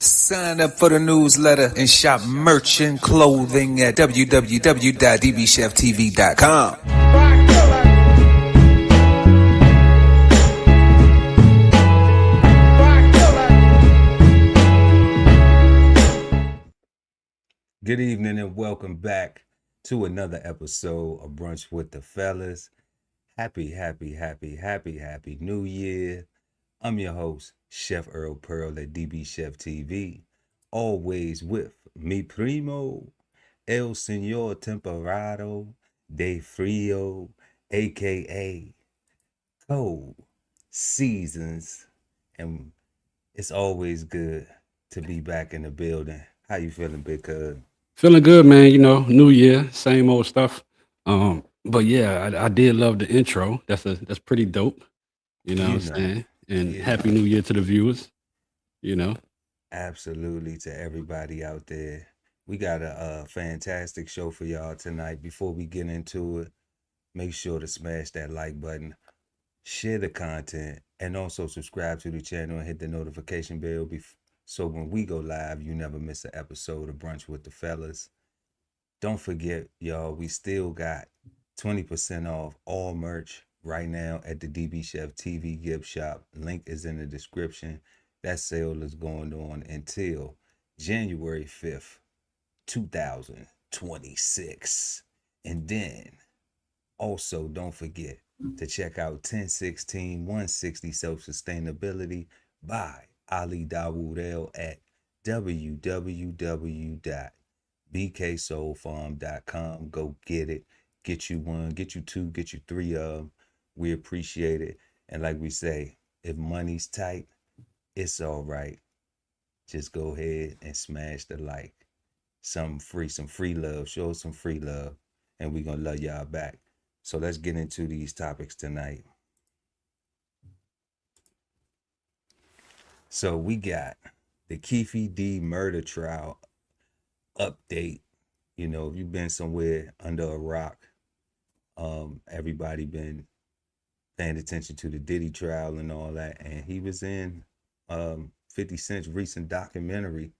Sign up for the newsletter and shop merch and clothing at www.dbcheftv.com. Good evening and welcome back to another episode of Brunch with the Fellas. Happy New Year. I'm your host, Chef Earl Pearl at DBCHEFTV, always with mi primo, el señor temperado de frío, aka Cold Seasons, and it's always good to be back in the building. How you feeling, Big Cuz? Feeling good, man. You know, new year, same old stuff. But yeah, I did love the intro. That's pretty dope. You know what I'm saying? And happy new year to the viewers. You know, Absolutely, to everybody out there. We got a fantastic show for y'all tonight. Before we get into it, make sure to smash that like button, share the content, and also subscribe to the channel and hit the notification bell so when we go live, you never miss an episode of Brunch with the Fellas. Don't forget, y'all, we still got 20% off all merch right now at the DB Chef TV gift shop. Link is in the description. That sale is going on until January 5th, 2026. And then also don't forget to check out 1016 160 Self-Sustainability by Ali Dawood at www.bksoulfarm.com. Go get it. Get you one, get you two, get you three of them. We appreciate it. And like we say, if money's tight, it's all right. Just go ahead and smash the like. Some free love. Show us some free love. And we're going to love y'all back. So let's get into these topics tonight. So we got the Keefe D murder trial update. You know, if you've been somewhere under a rock, everybody been paying attention to the Diddy trial and all that. And he was in 50 Cent's recent documentary.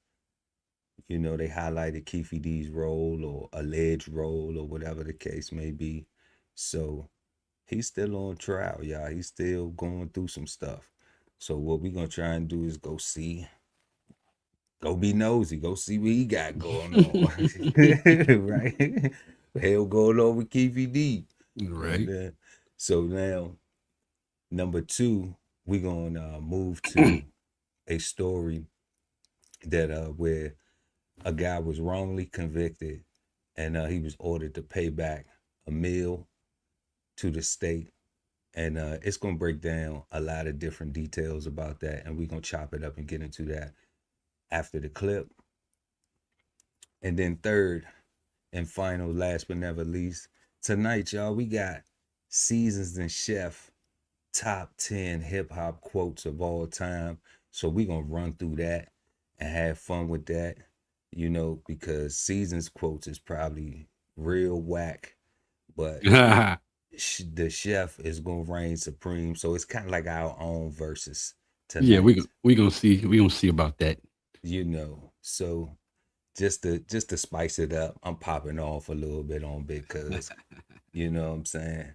You know, they highlighted Keefe D's role or alleged role or whatever the case may be. So he's still on trial, y'all. He's still going through some stuff. So what we're going to try and do is go be nosy, go see what he got going on. Right? Hell going on with Keefe D. right? So now, number two, we're going to move to a story that where a guy was wrongly convicted and he was ordered to pay back a meal to the state. And it's going to break down a lot of different details about that. And we're going to chop it up and get into that after the clip. And then third and final, last but never least, tonight, y'all, we got Seasons and Chef top 10 hip-hop quotes of all time. So we're going to run through that and have fun with that, you know, because Seasons quotes is probably real whack, but the chef is going to reign supreme. So it's kind of like our own verses tonight. Yeah, we gonna see about that. You know, so just to spice it up, I'm popping off a little bit on Big Cuz, you know what I'm saying?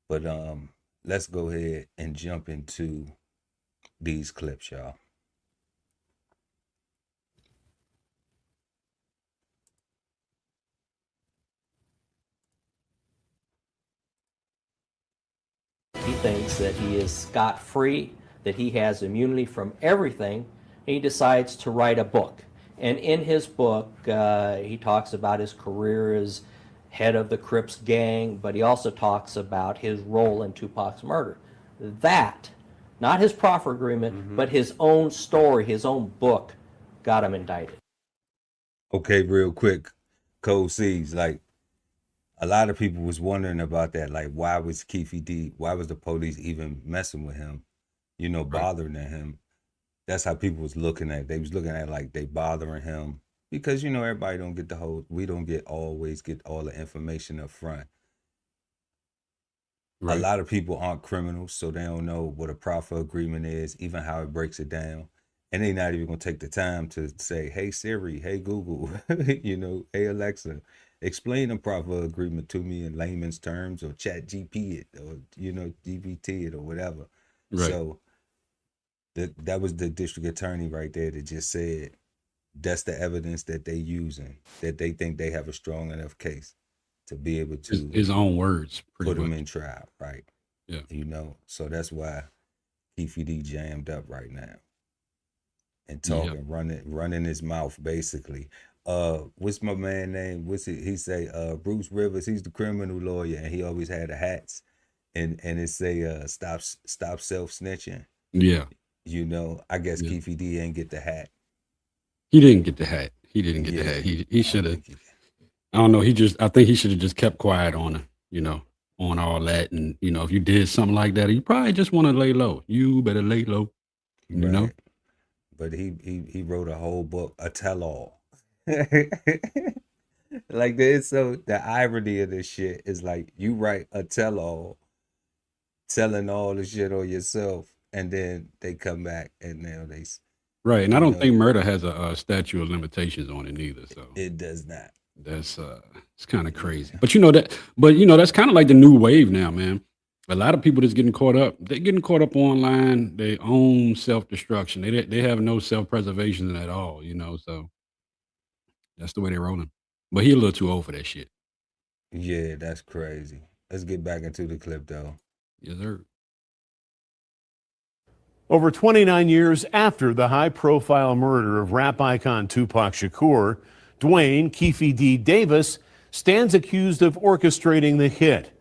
But let's go ahead and jump into these clips, y'all. He thinks that he is scot-free, that he has immunity from everything, and he decides to write a book. And in his book, he talks about his career as head of the Crips gang, but he also talks about his role in Tupac's murder. That, not his proffer agreement, but his own story, his own book, got him indicted. Okay, real quick, Cold Seas, like, a lot of people was wondering about that. Like, why was the police even messing with him, you know, bothering him? That's how people was looking at it. They was looking at it like they bothering him because, you know, everybody don't get we don't always get all the information up front. Right. A lot of people aren't criminals, so they don't know what a proffer agreement is, even how it breaks it down. and they're not even gonna take the time to say, "Hey Siri, hey Google, hey Alexa, explain a proper agreement to me in layman's terms, or Chat GP it, or GPT it, or whatever." Right. So that was the district attorney right there that just said that's the evidence that they using, that they think they have a strong enough case to be able to his own words put him in trial, right? Yeah. So that's why Keefe jammed up right now and talking, running his mouth basically. What's my man name? He say Bruce Rivers, he's the criminal lawyer, and he always had the hats and it say stop self snitching. Yeah. I guess Keefe ain't get the hat. He didn't get the hat. He didn't get the hat. He should have. I don't know. I think he should have just kept quiet on it, on all that. And, if you did something like that, you probably just want to lay low. You better lay low, right. But he wrote a whole book, a tell-all. Like this. So the irony of this shit is like you write a tell-all, telling all the shit on yourself, and then they come back and now they... Right, and I don't think murder has a statute of limitations on it neither. So it does not. That's it's kind of crazy. But that's kind of like the new wave now, man. A lot of people that's getting caught up, they're getting caught up online, their own self-destruction. They have no self-preservation at all, so that's the way they're rolling. But he a little too old for that shit. Yeah, that's crazy. Let's get back into the clip though. Yes, sir. Over 29 years after the high-profile murder of rap icon Tupac Shakur, Dwayne Keefe D. Davis stands accused of orchestrating the hit.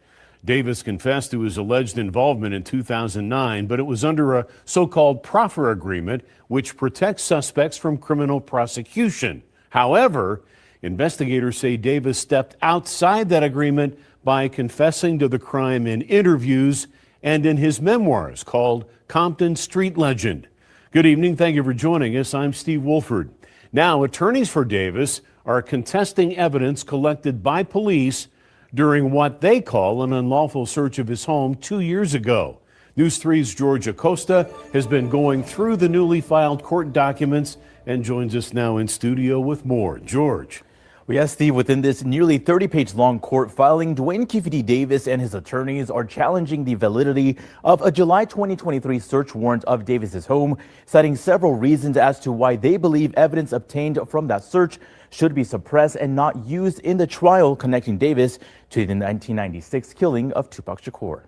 Davis confessed to his alleged involvement in 2009, but it was under a so-called proffer agreement, which protects suspects from criminal prosecution. However, investigators say Davis stepped outside that agreement by confessing to the crime in interviews and in his memoirs called Compton Street Legend. Good evening. Thank you for joining us. I'm Steve Wolford. Now, attorneys for Davis are contesting evidence collected by police during what they call an unlawful search of his home 2 years ago. News 3's George Acosta has been going through the newly filed court documents and joins us now in studio with more. George. Well, yes, Steve, within this nearly 30-page long court filing, Dwayne Keefe D. Davis and his attorneys are challenging the validity of a July 2023 search warrant of Davis's home, citing several reasons as to why they believe evidence obtained from that search should be suppressed and not used in the trial connecting Davis to the 1996 killing of Tupac Shakur.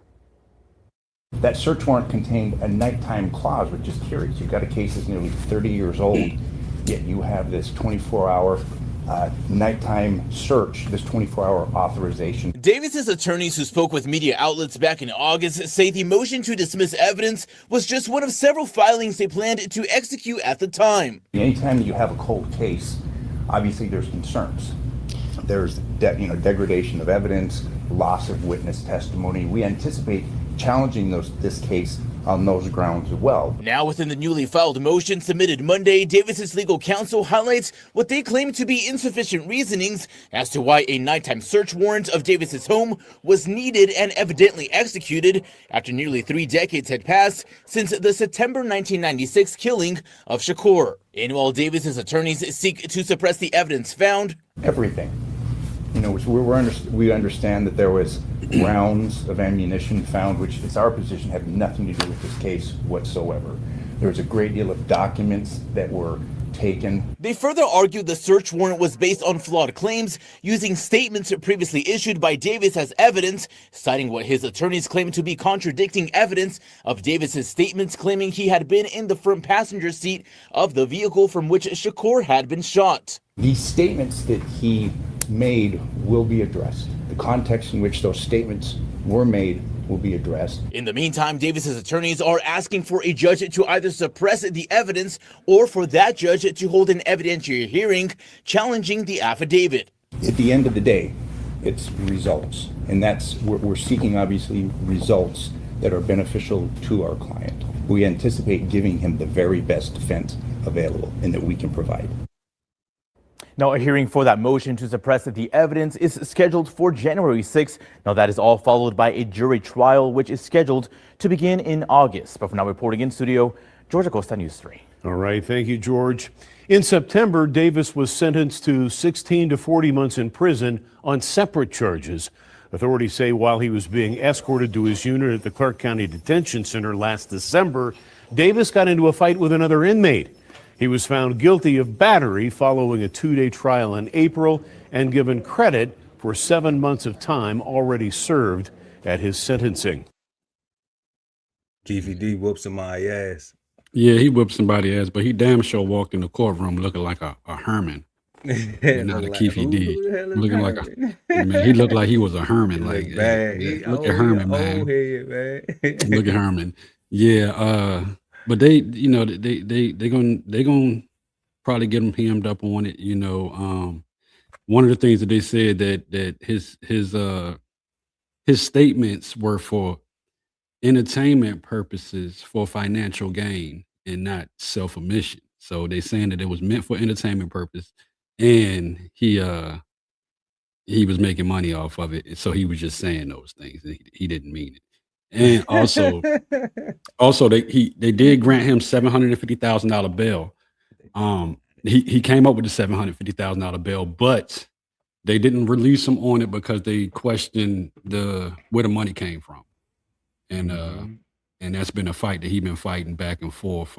That search warrant contained a nighttime clause, which is curious. You've got a case that's nearly 30 years old, yet you have this 24-hour nighttime search, this 24-hour authorization. Davis's attorneys who spoke with media outlets back in August say the motion to dismiss evidence was just one of several filings they planned to execute at the time. Anytime you have a cold case, obviously there's concerns. There's degradation of evidence, loss of witness testimony. We anticipate challenging this case on those grounds as well. Now, within the newly filed motion submitted Monday, Davis's legal counsel highlights what they claim to be insufficient reasonings as to why a nighttime search warrant of Davis's home was needed and evidently executed after nearly 3 decades had passed since the September 1996 killing of Shakur. And while Davis's attorneys seek to suppress the evidence found, everything. We understand that there was rounds of ammunition found, which it's our position had nothing to do with this case whatsoever. There was a great deal of documents that were taken. They further argued the search warrant was based on flawed claims, using statements previously issued by Davis as evidence, citing what his attorneys claimed to be contradicting evidence of Davis's statements claiming he had been in the front passenger seat of the vehicle from which Shakur had been shot. These statements that he made will be addressed. The context in which those statements were made will be addressed. In the meantime, Davis's attorneys are asking for a judge to either suppress the evidence or for that judge to hold an evidentiary hearing challenging the affidavit. At the end of the day, it's results, and we're seeking obviously results that are beneficial to our client. We anticipate giving him the very best defense available and that we can provide. Now, a hearing for that motion to suppress the evidence is scheduled for January 6th. Now, that is all followed by a jury trial, which is scheduled to begin in August. But for now, reporting in studio, George Acosta, News 3. All right, thank you, George. In September, Davis was sentenced to 16 to 40 months in prison on separate charges. Authorities say while he was being escorted to his unit at the Clark County Detention Center last December, Davis got into a fight with another inmate. He was found guilty of battery following a 2-day trial in April and given credit for 7 months of time already served at his sentencing. Keefe D whooped somebody's ass. Yeah, he whipped somebody's ass, but he damn sure walked in the courtroom looking like a Herman. Not a Keefe D. Looking like man, he looked like he was a Herman. Like, look at Herman, man. Look at Herman. Yeah, but they gonna probably get him hemmed up on it. One of the things that they said that his statements were for entertainment purposes for financial gain and not self-omission. So they saying that it was meant for entertainment purpose, and he was making money off of it. So he was just saying those things. He didn't mean it. And also they did grant him $750,000 bail. He came up with the $750,000 bail, but they didn't release him on it because they questioned where the money came from. And that's been a fight that he's been fighting back and forth.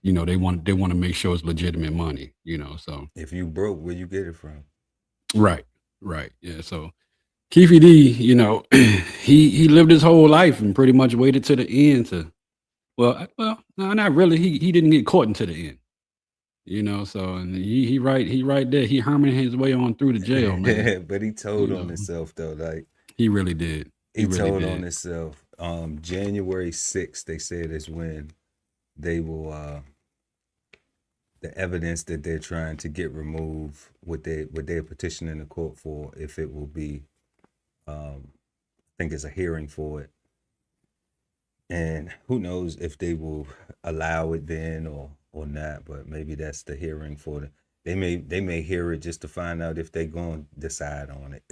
They want to make sure it's legitimate money, so if you broke, where you get it from? Right. Yeah. So Keefe D, he lived his whole life and pretty much waited to the end no, not really. He didn't get caught until the end. So and he right there. He Herman his way on through the jail, man. Yeah, but he told on himself though, like he really did. He really told on himself. January 6th, they said is when they will the evidence that they're trying to get removed, what they're petitioning the court for, if it will be I think it's a hearing for it. And who knows if they will allow it then or not, but maybe that's the hearing for it. They may hear it just to find out if they're going to decide on it.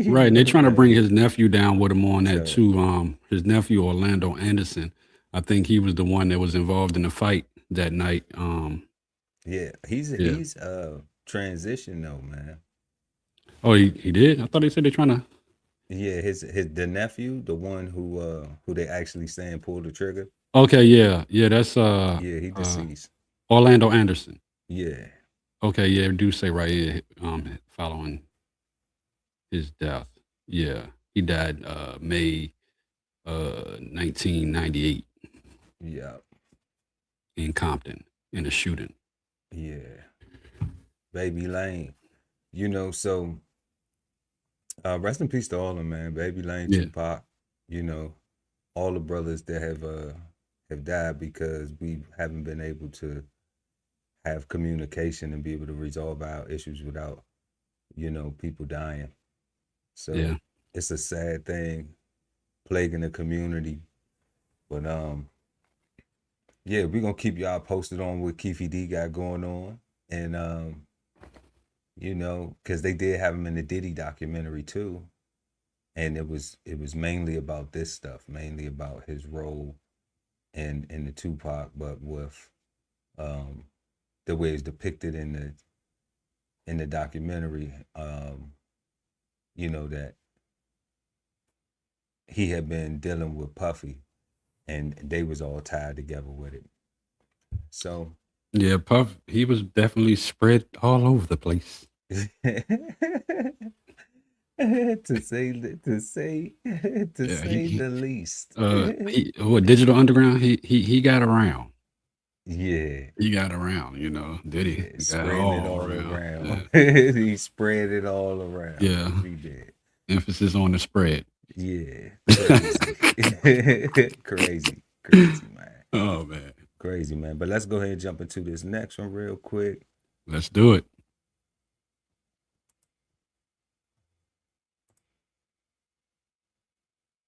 Right, and they're trying to bring his nephew down with him on that too. His nephew, Orlando Anderson, I think he was the one that was involved in the fight that night. Yeah, he's transitioned though, man. Oh, he did? I thought they said they're trying to. Yeah, the nephew, the one who they actually saying pulled the trigger. Okay, yeah, that's he deceased. Orlando Anderson. Yeah. Okay, yeah, do say right here, following his death. Yeah, he died May 1998. Yeah. In Compton, in a shooting. Yeah. Baby Lane. So rest in peace to all of them, man. Baby Lane, Tupac, all the brothers that have died because we haven't been able to have communication and be able to resolve our issues without, people dying. So it's a sad thing plaguing the community. But we're gonna keep y'all posted on what Keefe D got going on. And because they did have him in the Diddy documentary too. And it was mainly about this stuff, mainly about his role in the Tupac, but with the way it's depicted in the documentary, that he had been dealing with Puffy and they was all tied together with it. So yeah, Puff, he was definitely spread all over the place. to say the least. Digital Underground, he got around. Yeah, he got around. Did he? He spread it all around. Yeah. He spread it all around. Yeah, he did. Emphasis on the spread. Yeah, crazy, man. Oh man, crazy man. But let's go ahead and jump into this next one real quick. Let's do it.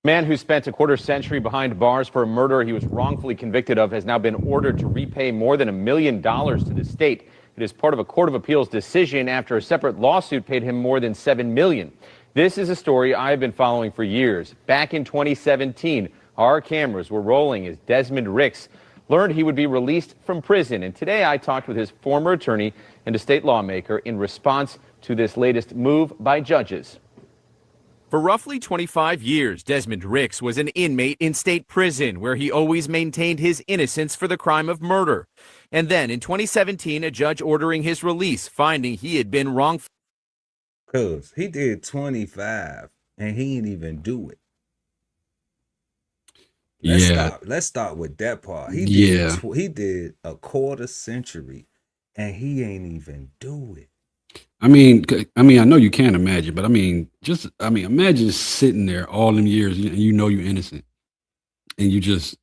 Man who spent a quarter century behind bars for a murder he was wrongfully convicted of has now been ordered to repay more than $1 million to the state. It is part of a Court of Appeals decision after a separate lawsuit paid him more than $7 million. This is a story I've been following for years. Back in 2017, our cameras were rolling as Desmond Ricks learned he would be released from prison. And today I talked with his former attorney and a state lawmaker in response to this latest move by judges. For roughly 25 years, Desmond Ricks was an inmate in state prison where he always maintained his innocence for the crime of murder. And then in 2017, a judge ordering his release, finding he had been wrongfully. Cause he did 25 and he ain't even do it. Let's start with that part. He did a quarter century and he ain't even do it. I mean, I know you can't imagine, but imagine sitting there all them years and you know you're innocent, and you just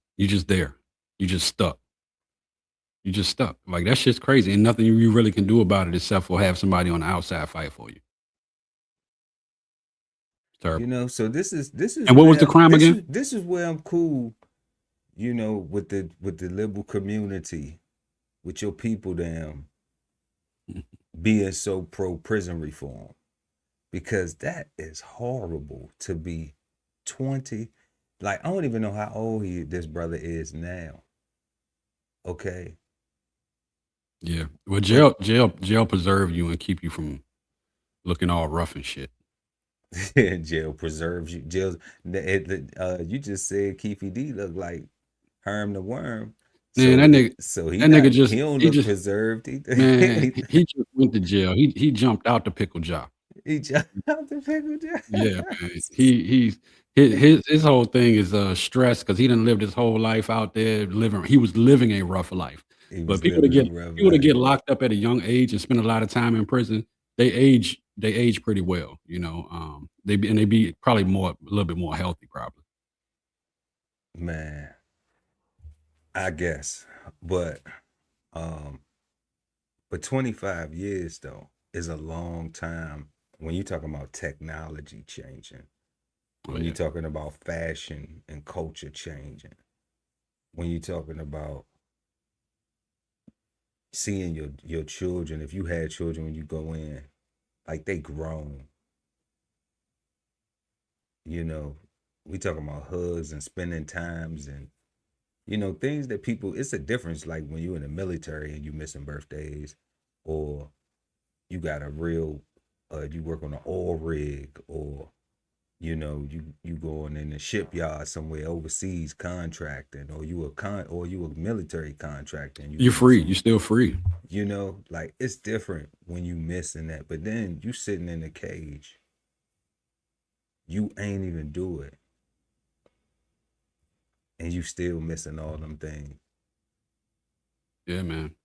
there, you just stuck. Like that shit's crazy, and nothing you really can do about it except for have somebody on the outside fight for you. Terrible. You know, so this is. And what was the crime again? This is where I'm cool. You know, with the liberal community, with your people, damn. Being so pro prison reform, because that is horrible to be 20. Like, I don't even know how old this brother is now. Okay. Yeah. Well, jail preserve you and keep you from looking all rough and shit. Jail preserves you. You just said Keefe D looked like Herm the Worm. Man, he don't look preserved. He just went to jail. He jumped out the pickle jar. He jumped out the pickle jar. Yeah, man. His whole thing is stress because he done lived his whole life out there living. He was living a rough life. But people that get locked up at a young age and spend a lot of time in prison, they age pretty well. You know, they be probably a little bit more healthy, probably. Man. I guess, but 25 years though is a long time when you're talking about technology changing, when you're talking about fashion and culture changing, when you're talking about seeing your children, if you had children when you go in, like they grown. You know, we talking about hugs and spending times and you know, things that people, it's a difference like when you're in the military and you missing birthdays, or you got a real, you work on an oil rig, or, you know, you going in the shipyard somewhere overseas contracting, or you a military contracting. You're free. You're still free. You know, like it's different when you missing that, but then you sitting in the cage. You ain't even do it. And you still missing all them things. Yeah, man.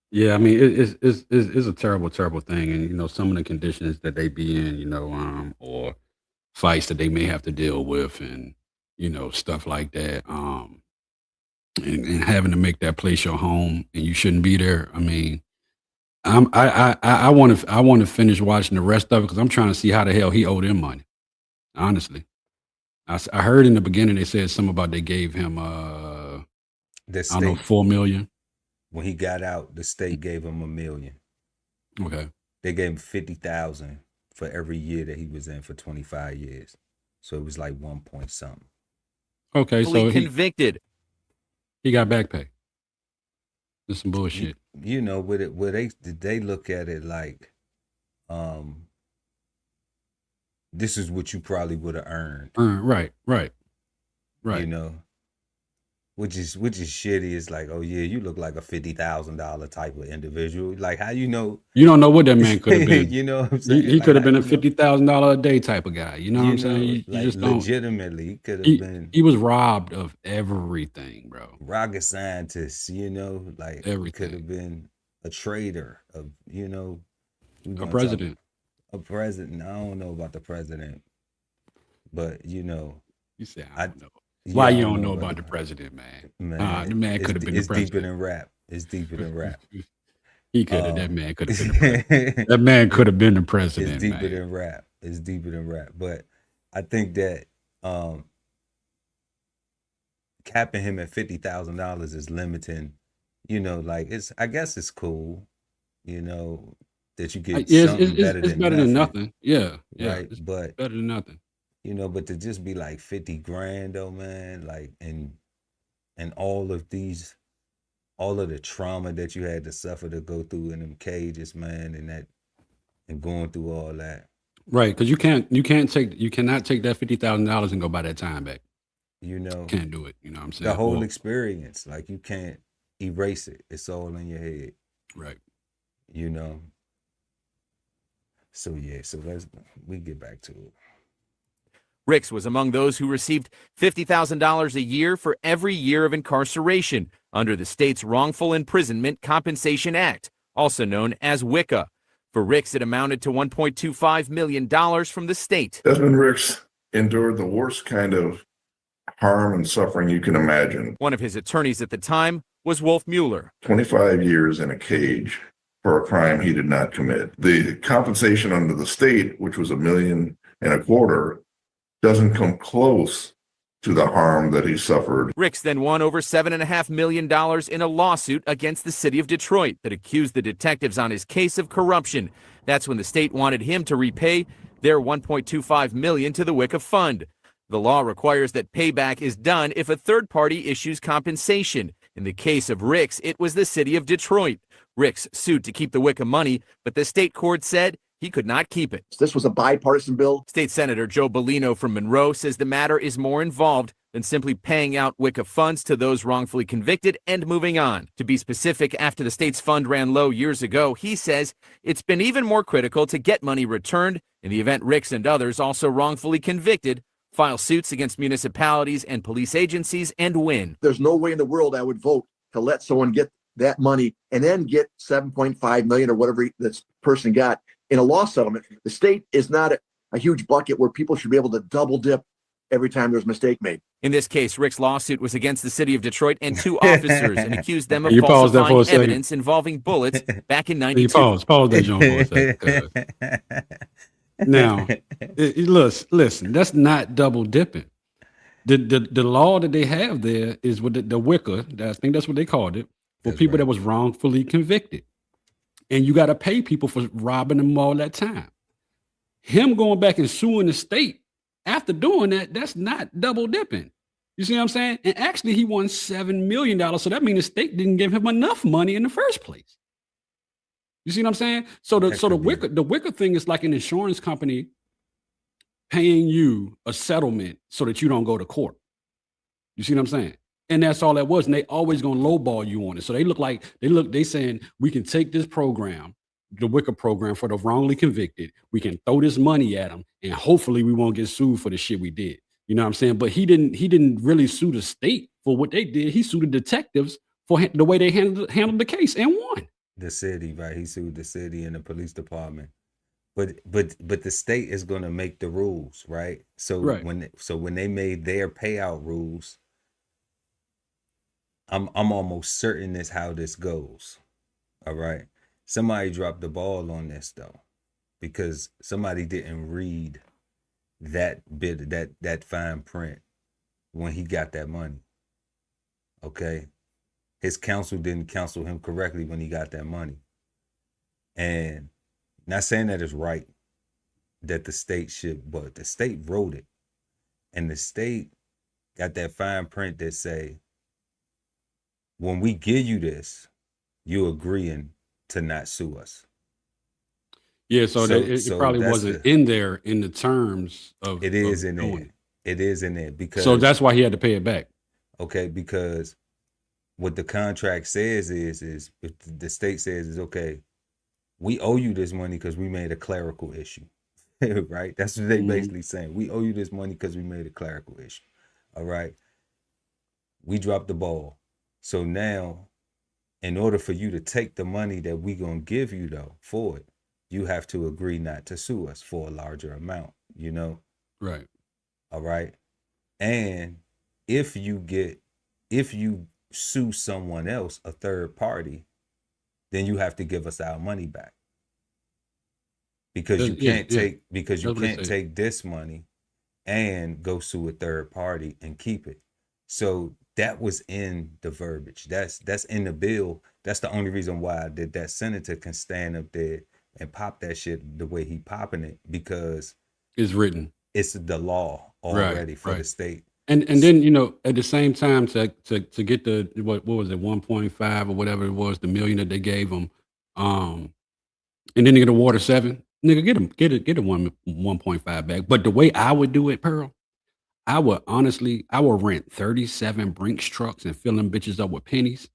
Yeah, I mean it's a terrible thing, and you know some of the conditions that they be in, you know, or fights that they may have to deal with, and you know stuff like that, and having to make that place your home, and you shouldn't be there. I mean, I want to finish watching the rest of it because I'm trying to see how the hell he owed them money. Honestly. I heard in the beginning they said something about they gave him I don't know, $4 million. When he got out, the state gave him $1 million. Okay. They gave him $50,000 for every year that he was in for 25 years. So it was like 1 point something. Okay, so convicted. He got back pay. That's some bullshit. You know, with it, where they look at it like, this is what you probably would have earned. Right. You know, which is shitty. It's like, oh yeah, you look like a $50,000 type of individual. Like, how you know? You don't know what that man could have been. You know what I'm saying? He could have been a $50,000 a day type of guy. You know what I'm saying? You just don't. Legitimately, he could have been. He was robbed of everything, bro. Rocket scientist, you know, like everything. Could have been a trader of, you know, a president. A president. I don't know about the president, but you know, you say I don't know. Why you don't know about the president, man? Man, the man could have been the president. It's deeper than rap. It's deeper than rap. He could have. That man could have been the president. That man could have been the president. It's deeper than rap. It's deeper than rap. But I think that capping him at $50,000 is limiting. You know, like I guess it's cool. You know. That you get something it's better than nothing. Yeah. Right. But better than nothing. You know, but to just be like 50 grand though, man, like, and and all of the trauma that you had to suffer to go through in them cages, man, and going through all that. Right, because you cannot take that $50,000 and go buy that time back. You know, Can't do it. You know what I'm saying? the whole experience, like you can't erase it. It's all in your head. Right. You know. So yeah, we get back to it. Ricks was among those who received $50,000 a year for every year of incarceration under the state's Wrongful Imprisonment Compensation Act, also known as WICA. For Ricks, it amounted to $1.25 million from the state. Desmond Ricks endured the worst kind of harm and suffering you can imagine. One of his attorneys at the time was Wolf Mueller. 25 years in a cage for a crime he did not commit. The compensation under the state, which was $1.25 million, doesn't come close to the harm that he suffered. Ricks then won over $7.5 million in a lawsuit against the city of Detroit that accused the detectives on his case of corruption. That's when the state wanted him to repay their $1.25 million to the WICA fund. The law requires that payback is done if a third party issues compensation. In the case of Ricks, it was the city of Detroit. Ricks sued to keep the WICA money, but the state court said he could not keep it. This was a bipartisan bill. State Senator Joe Bellino from Monroe says the matter is more involved than simply paying out WICA funds to those wrongfully convicted and moving on. To be specific, after the state's fund ran low years ago, he says it's been even more critical to get money returned in the event Ricks and others also wrongfully convicted file suits against municipalities and police agencies and win. There's no way in the world I would vote to let someone get that money and then get $7.5 million or whatever this person got in a law settlement. The state is not a huge bucket where people should be able to double dip every time there's a mistake made. In this case, Rick's lawsuit was against the city of Detroit and two officers and accused them of You pause that for a falsifying second. evidence involving bullets back in You 92. pause that joint for a second. Now, listen, that's not double dipping. The law that they have there is with the WICA. I think that's what they called it, for people that was wrongfully convicted. And you got to pay people for robbing them all that time. Him going back and suing the state after doing that, that's not double dipping. You see what I'm saying? And actually, he won $7 million. So that means the state didn't give him enough money in the first place. You see what I'm saying? So the WICA thing is like an insurance company paying you a settlement so that you don't go to court. You see what I'm saying? And that's all that was. And they always gonna lowball you on it. So they saying we can take this program, the WICA program for the wrongly convicted. We can throw this money at them, and hopefully we won't get sued for the shit we did. You know what I'm saying? But he didn't really sue the state for what they did. He sued the detectives for the way they handled the case and won. The city, right? He sued the city and the police department. But the state is gonna make the rules, right? So when they made their payout rules, I'm almost certain that's how this goes. All right. Somebody dropped the ball on this though, because somebody didn't read that bit, that fine print when he got that money. Okay. His counsel didn't counsel him correctly when he got that money. And not saying that it's right that the state should, but the state wrote it. And the state got that fine print that say, when we give you this, you're agreeing to not sue us. Yeah, so it probably wasn't in there in the terms of it is in there. It is in there because so that's why he had to pay it back. Okay, because what the contract says is if the state says is okay, we owe you this money because we made a clerical issue. Right? That's what they basically saying. We owe you this money because we made a clerical issue. All right. We dropped the ball. So now, in order for you to take the money that we gonna give you though for it, you have to agree not to sue us for a larger amount, you know? Right. All right. And if you sue someone else, a third party, then you have to give us our money back. Because you can't take this money and go sue a third party and keep it. So that was in the verbiage. That's in the bill. That's the only reason why that senator can stand up there and pop that shit the way he popping it, because it's written. It's the law already for the state. And then, you know, at the same time to get the what was it, 1.5 or whatever it was, the million that they gave him, and then they get awarded 7. Nigga, get a 1.5 back. But the way I would do it, Pearl, I would rent 37 Brinks trucks and fill them bitches up with pennies,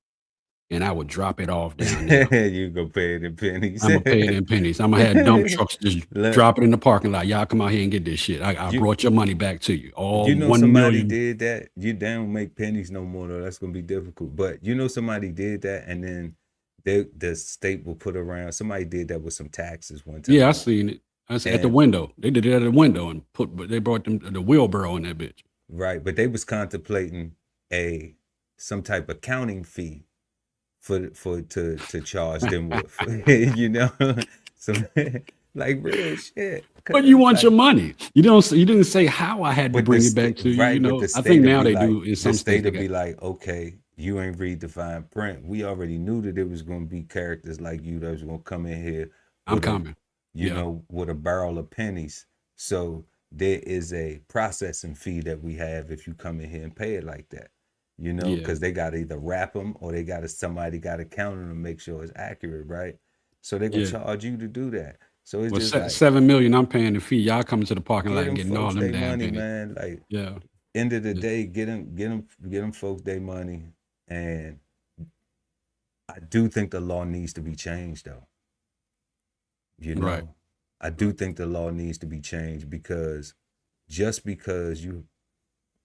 and I would drop it off down there. You go pay it in pennies. Imma pay it in pennies. Imma have dump trucks just Look, drop it in the parking lot. Y'all come out here and get this shit. I you brought your money back to you. All you know 1 somebody million. did that. You don't make pennies no more though. That's gonna be difficult. But you know somebody did that, and then the state will put around. Somebody did that with some taxes one time. Yeah, I seen it. I seen at the And window. They did it at the window and they brought them the wheelbarrow in that bitch. right, but they was contemplating some type of counting fee to charge them with, you know, some like real shit. But you want your money. You didn't say how I had to But bring the it back sta- to you. right, You but know, the I state think will now be they do like, in some the states. state They will be got, like, okay, you ain't read the fine print. We already knew that it was gonna be characters like you that was gonna come in here I'm with coming. Yeah. with a barrel of pennies. So there is a processing fee that we have if you come in here and pay it like that. You know, Yeah. because they got to either wrap them or somebody got to count them to make sure it's accurate, right? So they gonna Yeah. charge you to do that. So it's Well, just like 7 million, I'm paying the fee. Y'all coming to the parking lot get and them getting all folks them their damn money, pennies. man. Like Yeah. end of the Yeah. day, get them folks their money. And I do think the law needs to be changed, though. You know, Right. I do think the law needs to be changed because just because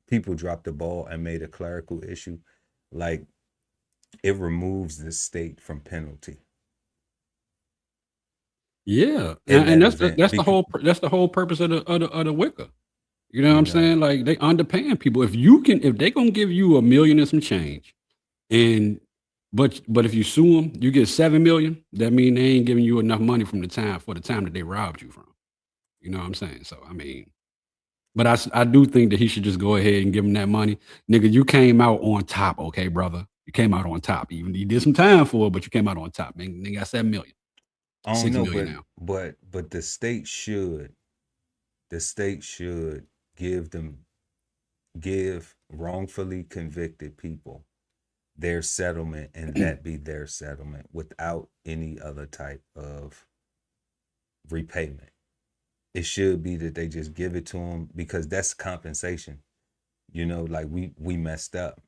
people dropped the ball and made a clerical issue, like it removes the state from penalty Yeah. in And that that's event. that's the whole purpose of the wicker. You know what You I'm know, saying? Like they underpaying people. If they gonna give you a million and some change, and but if you sue them, you get 7 million. That mean they ain't giving you enough money for the time that they robbed you from. You know what I'm saying? So I mean, but I do think that he should just go ahead and give him that money, nigga. You came out on top, okay, brother. You came out on top. Even you did some time for it, but you came out on top, man. They got 7 million, I don't 6 know, million now. but the state should give wrongfully convicted people their settlement and that be their settlement without any other type of repayment. It should be that they just give it to them because that's compensation. You know, like we messed up.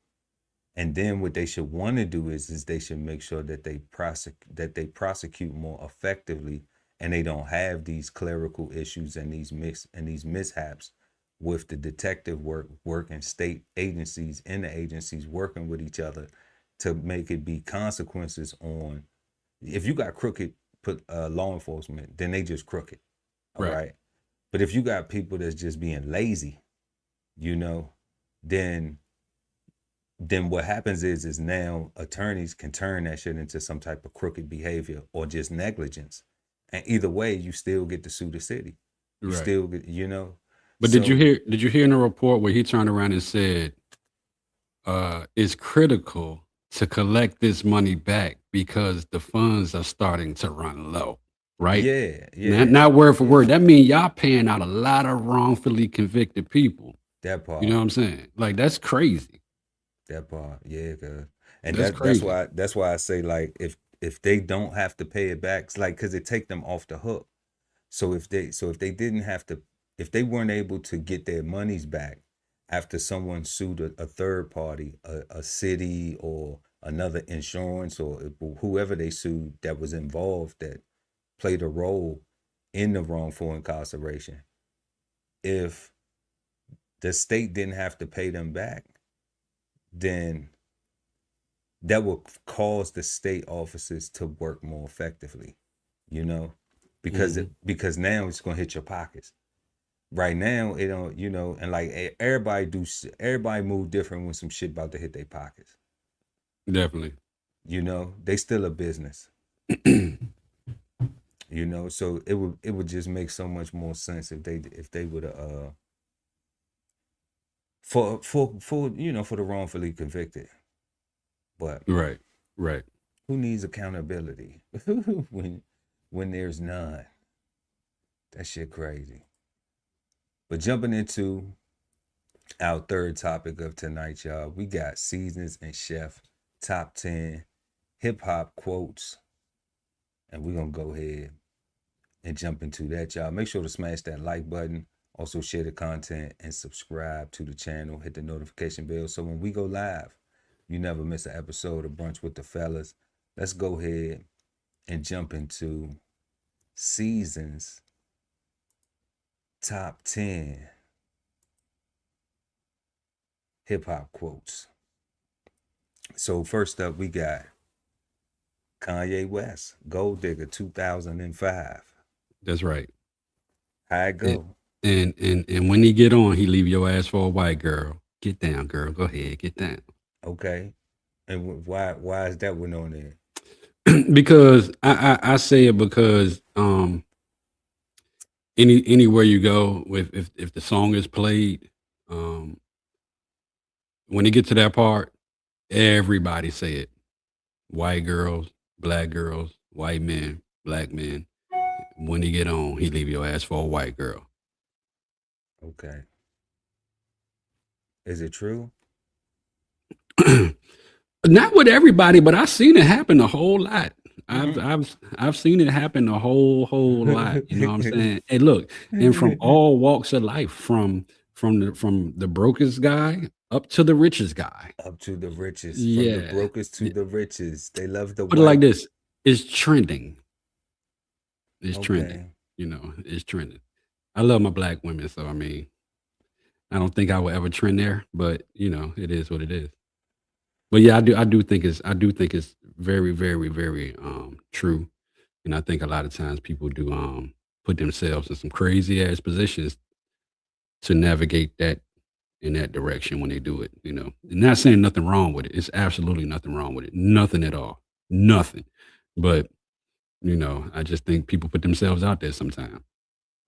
And then what they should want to do is they should make sure that they prosecute more effectively and they don't have these clerical issues and these mishaps with the detective work and state agencies and the agencies working with each other to make it be consequences on if you got crooked law enforcement, then they just crooked. All Right. right. But if you got people that's just being lazy, you know, then what happens is now attorneys can turn that shit into some type of crooked behavior or just negligence. And either way, you still get to sue the city. You Right. still get, you know. But did you hear in the report where he turned around and said, it's critical to collect this money back because the funds are starting to run low, right? Yeah. Not word for word. That means y'all paying out a lot of wrongfully convicted people. That part. You know what I'm saying? Like that's crazy. That part, yeah, cause and That's crazy. that's why I say like if they don't have to pay it back, it's like because it take them off the hook. So if they didn't have to, if they weren't able to get their monies back after someone sued a third party, a city or another insurance or whoever they sued that was involved that played a role in the wrongful incarceration, if the state didn't have to pay them back, then that will cause the state officers to work more effectively, you know, because because now it's gonna hit your pockets. Right now, it don't, you know, and like everybody move different when some shit about to hit their pockets. Definitely. You know, they still a business. You know, so it would just make so much more sense if they would for you know, for the wrongfully convicted. But Right. who needs accountability when there's none? That shit crazy. But jumping into Our third topic of tonight, y'all. We got Seasons and Chef top 10 hip hop quotes. And we're going to go ahead and jump into that, y'all. Make sure to smash that like button. Also share the content and subscribe to the channel. Hit the notification bell so when we go live, you never miss an episode of Brunch with the Fellas. Let's go ahead and jump into Seasons top 10 hip hop quotes. So first up, we got Kanye West, Gold Digger 2005. That's right. How it go? And when he get on, he leave your ass for a white girl. Get down, girl. Go ahead, get down. Okay. And why is that one on there? Because I say it because anywhere you go, if the song is played, when you get to that part, everybody say it. White girls, black girls, white men, black men. When he get on, he leave your ass for a white girl. Okay. Is it true? Not with everybody, but I've seen it happen a whole lot. I've seen it happen a whole lot. You know what I'm saying? Hey, look, and from all walks of life, from the brokest guy up to the richest guy. Up to the richest. Yeah. From the brokest to the richest. They love the Put it like this. It's trending. It's trending. Okay. You know, it's trending. I love my black women, so I mean, I don't think I will ever trend there, but you know, it is what it is. But yeah, I do think it's very, very, very true. And I think a lot of times people do put themselves in some crazy ass positions to navigate that in that direction when they do it, you know. And not saying nothing wrong with it. It's absolutely nothing wrong with it. Nothing at all. Nothing. But you know, I just think people put themselves out there sometimes.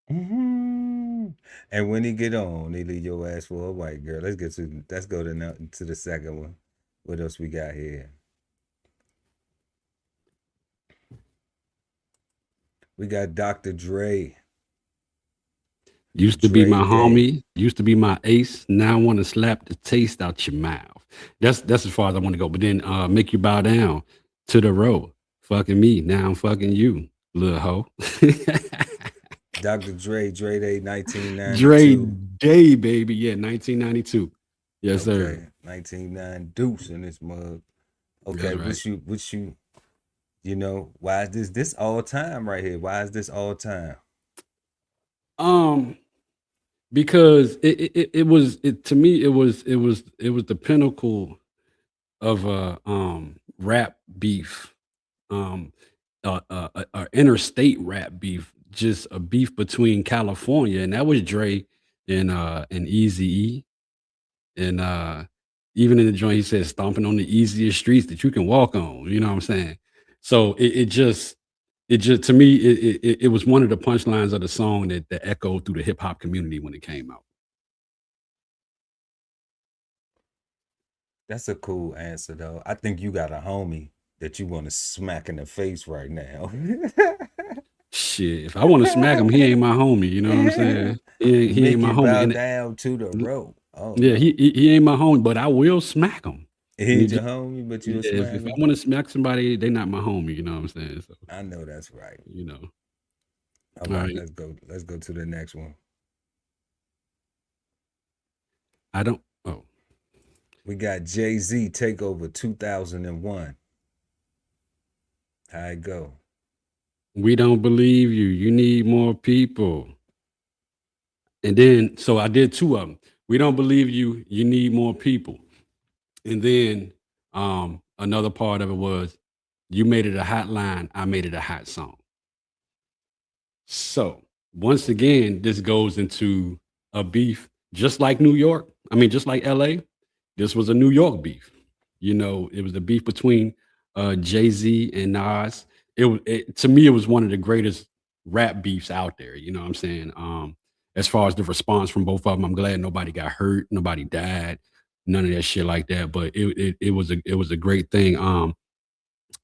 And when he get on, they leave your ass for a white girl. Let's go to the second one. What else we got here? We got Dr. Dre. Used to be my homie, used to be my ace. Now I want to slap the taste out your mouth. That's as far as I want to go. But then make you bow down to the road. Fucking me. Now I'm fucking you, little hoe. Dr. Dre Day 1992. Dre Day, baby. Yeah, 1992. Yes, okay. sir. 1990 deuce in this mug. Okay, right. what you know, why is this all time right here? Why is this all time? Because it was to me, it was the pinnacle of rap beef. Interstate rap beef, just a beef between California, and that was Dre and Eazy-E. And even in the joint, he said, stomping on the easiest streets that you can walk on. You know what I'm saying? So it just to me, it was one of the punchlines of the song that echoed through the hip hop community when it came out. That's a cool answer, though. I think you got a homie that you want to smack in the face right now. Shit, if I want to smack him, he ain't my homie. You know what I'm saying? He ain't my homie. Bow down to the rope. Oh, yeah, he ain't my homie, but I will smack him. He ain't your homie, but you'll smack him. If I want to smack somebody, they not my homie. You know what I'm saying? So I know that's right. You know. All right, let's go to the next one. We got Jay-Z Takeover 2001. How it go? We don't believe you. You need more people. And then, so I did two of them. We don't believe you. You need more people. And then another part of it was, you made it a hot line. I made it a hot song. So once again, this goes into a beef, just like New York. I mean, just like LA. This was a New York beef. You know, it was the beef between Jay-Z and Nas. To me, it was one of the greatest rap beefs out there. You know what I'm saying? As far as the response from both of them, I'm glad nobody got hurt, nobody died, none of that shit like that. But it was a great thing.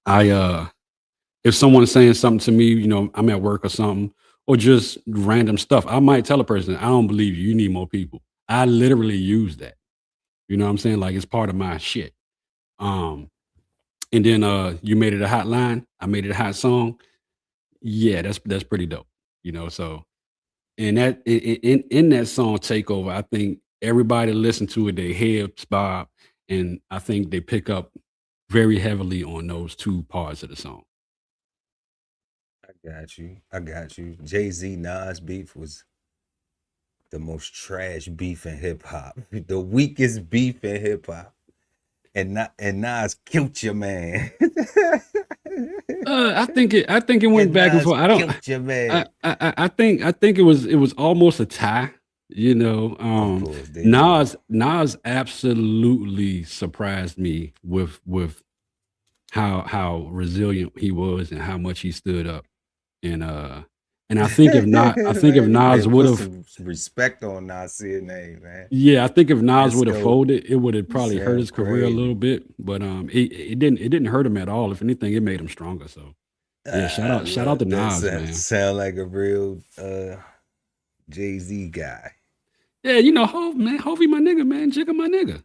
If someone's saying something to me, you know, I'm at work or something, or just random stuff, I might tell a person, I don't believe you. You need more people. I literally use that. You know what I'm saying? Like it's part of my shit. Um, and then you made it a hot line. I made it a hot song. Yeah, that's pretty dope. You know, so and that in that song Takeover, I think everybody listen to it, they heads bob, and I think they pick up very heavily on those two parts of the song. I got you. Jay-Z Nas beef was the most trash beef in hip hop, the weakest beef in hip hop, and Nas killed your man. I think it went back and forth. I don't. Killed your man. I think it was almost a tie. You know, course, Nas absolutely surprised me with how resilient he was and how much he stood up. And I think if Nas would have respect on Nasir's name, man. Yeah, I think if Nas would have folded, it would have probably hurt his career a little bit. But it didn't hurt him at all. If anything, it made him stronger. So yeah, shout out to Nas, man. Sound like a real Jay-Z guy. Yeah, you know, Hov, man, Hovey my nigga, man, Jigga my nigga.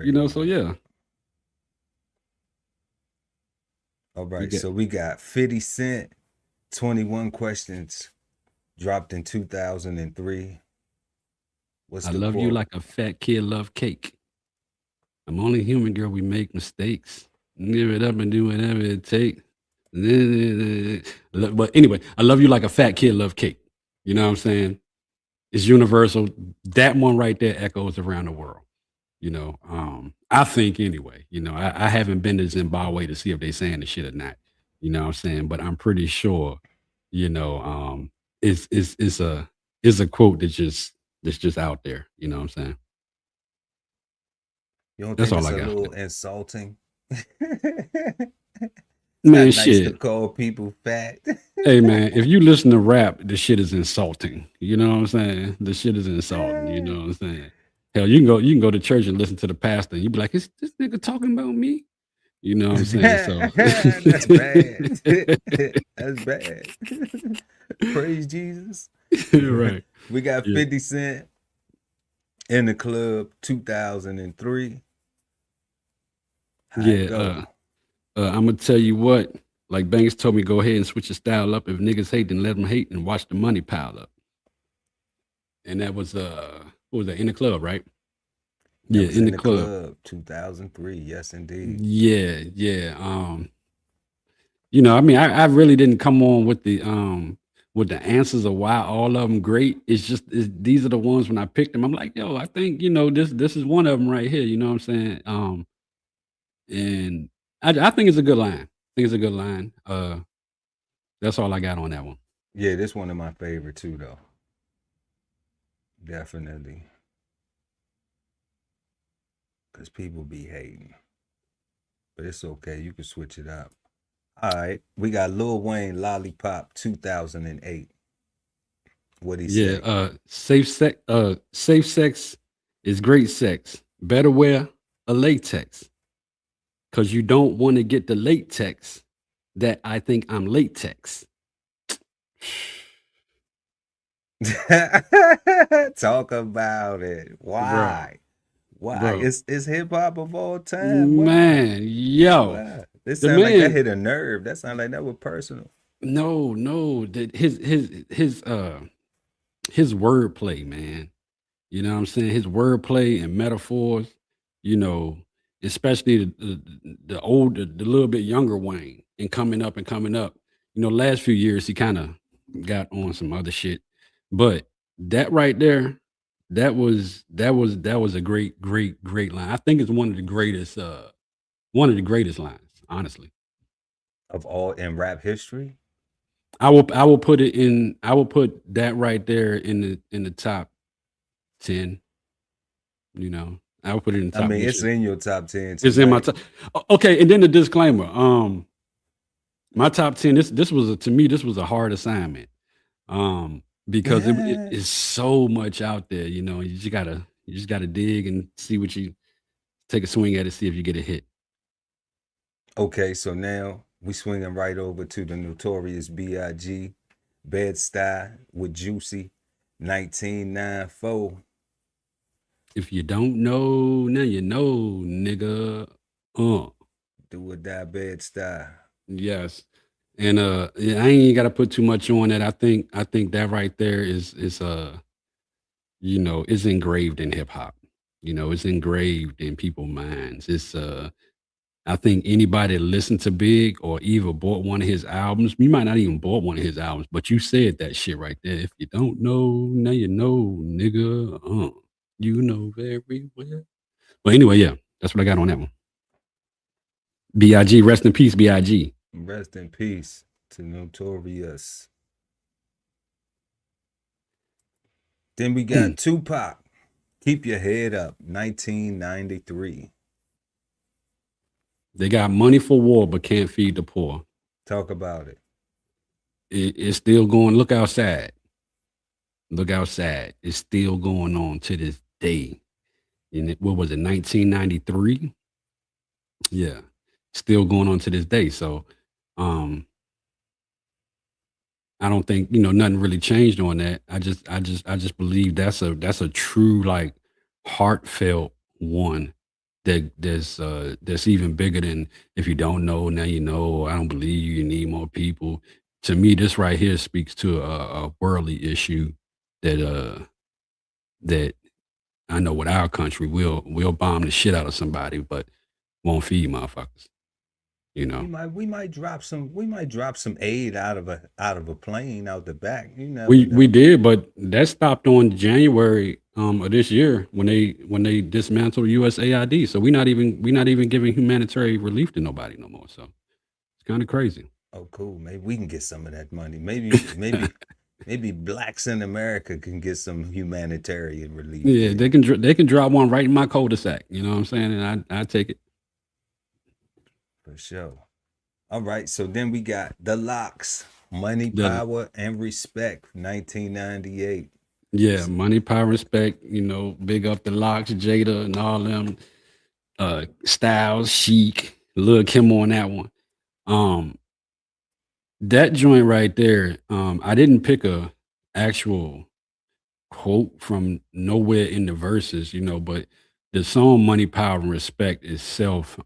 You know, so yeah. All right, so we got 50 Cent, 21 Questions, dropped in 2003. I love you like a fat kid love cake. I'm only human, girl. We make mistakes. Give it up and do whatever it takes. But anyway, I love you like a fat kid love cake. You know what I'm saying? It's universal. That one right there echoes around the world. You know, I think anyway, you know, I haven't been to Zimbabwe to see if they saying the shit or not. You know what I'm saying? But I'm pretty sure, you know, it's a quote that's just out there. You know what I'm saying? You don't That's think all it's I a got. little insulting? Man, nice shit. to call people fat. Hey man, if you listen to rap, the shit is insulting. You know what I'm saying? The shit is insulting. You know what I'm saying? Hell, you can go to church and listen to the pastor, and you be like, "Is this nigga talking about me?" You know what I'm saying? So That's bad. That's bad. Praise Jesus. Right. We got Yeah. 50 Cent in the Club 2003. Yeah. I'm gonna tell you what. Like Banks told me, go ahead and switch your style up. If niggas hate, then let them hate and watch the money pile up. And that was what was that? In the Club, right? That Yeah, was in the club. 2003. Yes, indeed. Yeah. You know, I mean, I really didn't come on with the answers of why all of them great. It's just these are the ones when I picked them. I'm like, yo, I think you know this is one of them right here. You know what I'm saying? And I think it's a good line. I think it's a good line. That's all I got on that one. Yeah, this one of my favorite too, though. Definitely. Because people be hating. But it's okay. You can switch it up. All right. We got Lil Wayne, Lollipop, 2008. What'd he say? Safe sex is great sex. Better wear a latex. Because you don't want to get the latex that I think I'm latex. Talk about it. Why? Why? Bro. It's hip hop of all time. Why? Man, yo. Why? This sounds like that hit a nerve. That sounds like that was personal. No. His wordplay, man. You know what I'm saying? His wordplay and metaphors, you know, especially the older, the little bit younger Wayne and coming up. You know, last few years he kind of got on some other shit. But that right there, that was a great line. I think it's one of the greatest lines, honestly. Of all in rap history? I will put that right there in the top 10. You know, I would put it in the top. I mean, it's in your top 10. It's in my top. Okay, and then the disclaimer. My top 10. This was a hard assignment. Because it is so much out there. You know, you just gotta dig and see what you take a swing at it, see if you get a hit. Okay, so now we swinging right over to the Notorious B.I.G. Bed-Stuy with Juicy, 1994. If you don't know, now you know, nigga. Do or die bed style. Yes. And yeah, I ain't gotta put too much on it. I think that right there is you know, is engraved in hip hop. You know, it's engraved in people's minds. It's I think anybody that listened to Big or either bought one of his albums, you might not even bought one of his albums, but you said that shit right there. If you don't know, now you know, nigga. You know very well. But anyway, yeah, that's what I got on that one. B.I.G. Rest in peace, B.I.G. Rest in peace to Notorious. Then we got Tupac. Keep Your Head Up, 1993. They got money for war, but can't feed the poor. Talk about it. It's still going. Look outside. Look outside. It's still going on to this day. And what was it, 1993? Yeah, still going on to this day. So, I don't think, you know, nothing really changed on that. I just believe that's a true, like, heartfelt one that's even bigger than if you don't know, now you know, I don't believe you need more people. To me, this right here speaks to a worldly issue that that I know with our country, we'll bomb the shit out of somebody, but won't feed motherfuckers. You know, We might drop some aid out of a plane out the back. You know, we did, but that stopped on January of this year when they dismantled USAID. So we're not even giving humanitarian relief to nobody no more. So it's kind of crazy. Oh, cool. Maybe we can get some of that money. Maybe blacks in America can get some humanitarian relief. Yeah, they can drop one right in my cul-de-sac. You know what I'm saying? And I take it. For sure. All right. So then we got The Lox, Money, Power, and Respect, 1998. Yeah, Money, Power, Respect. You know, big up The Lox, Jada, and all them. Styles, Chic, Lil Kim on that one. That joint right there. I didn't pick a actual quote from nowhere in the verses, you know, but the song Money, Power, and Respect itself,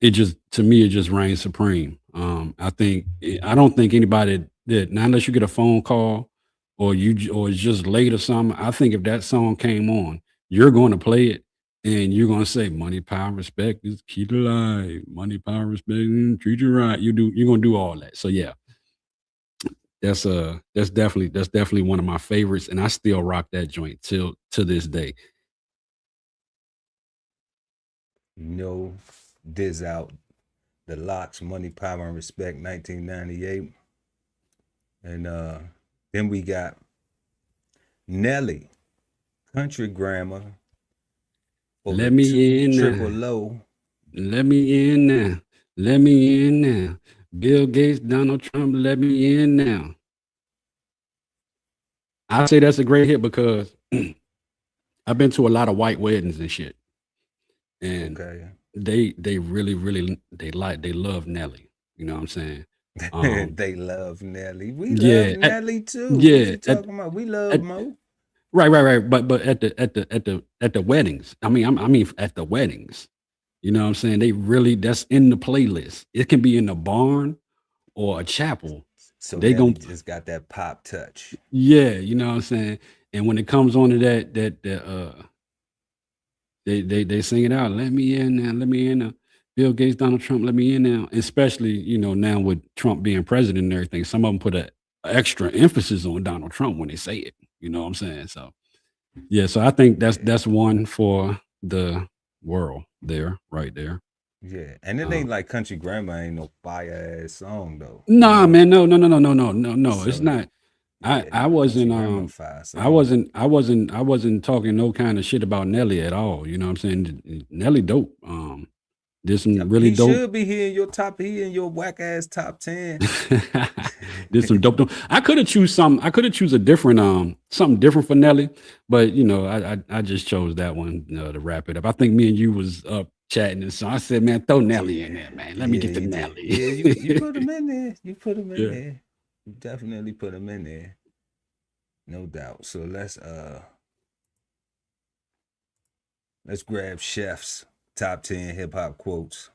it just, to me, it just reigns supreme. I don't think anybody that, now unless you get a phone call or it's just late or something, I think if that song came on, you're going to play it and you're going to say money, power, respect is key to life. Money, power, respect, treat you right. You're going to do all that. So yeah, that's definitely one of my favorites. And I still rock that joint to this day. No diz out. The Lox, Money, Power, and Respect, 1998. And then we got Nelly, Country Grammar. Let me in Triple now. Low. Let me in now. Let me in now. Bill Gates, Donald Trump, let me in now. I say that's a great hit because I've been to a lot of white weddings and shit. And they really they love Nelly. You know what I'm saying? They love Nelly. We love Nelly too. Yeah, what you talking about? We love Mo. Right. But at the weddings, I mean at the weddings, you know what I'm saying? They really, that's in the playlist. It can be in the barn or a chapel. So they Nelly just got that pop touch. Yeah, you know what I'm saying? And when it comes on to that they sing it out. Let me in now. Let me in now. Bill Gates, Donald Trump, let me in now. Especially, you know, now with Trump being president and everything, some of them put an extra emphasis on Donald Trump when they say it. You know what I'm saying? So, yeah. So I think that's one for the world there, right there. Yeah, and it ain't like Country Grammar ain't no fire ass song though. Nah, man, no. So it's not. I wasn't talking no kind of shit about Nelly at all. You know what I'm saying? Nelly dope. Did some really dope. He should be here in your whack ass top 10. Did some dope. I could have choose a different something different for Nelly, but you know, I just chose that one to wrap it up. I think me and you was up chatting, and so I said, man, throw Nelly in there, man. Let me get the Nelly. Yeah, you put him in there. You put him in there. You definitely put him in there. No doubt. So let's Let's grab Chef's top 10 hip hop quotes.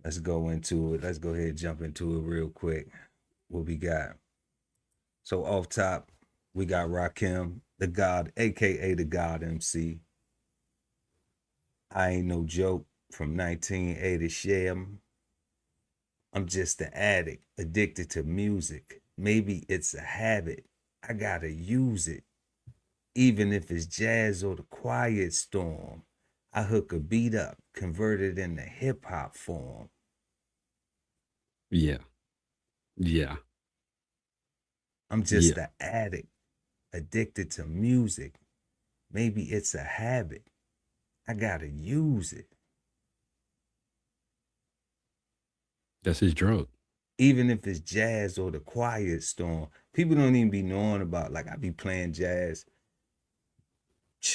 Let's go into it. Let's go ahead and jump into it real quick. What we got? So off top, we got Rakim, the God, aka the God MC. I ain't no joke from 1980 Sham. I'm just an addict, addicted to music. Maybe it's a habit. I gotta use it. Even if it's jazz or the quiet storm, I hook a beat up, convert it into hip hop form. Yeah. Yeah. I'm just an addict, addicted to music. Maybe it's a habit. I gotta use it. That's his drug. Even if it's jazz or the quiet storm, people don't even be knowing about, like, I be playing jazz,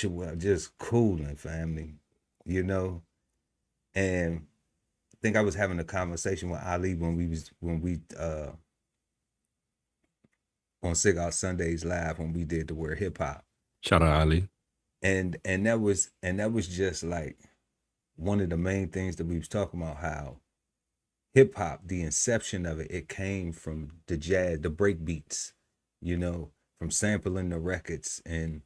well, just cooling, family, you know? And I think I was having a conversation with Ali when we on Cigar Sundays Live when we did the word hip hop. Shout out Ali. And that was just like one of the main things that we was talking about, how hip hop, the inception of it came from the jazz, the break beats, you know, from sampling the records. And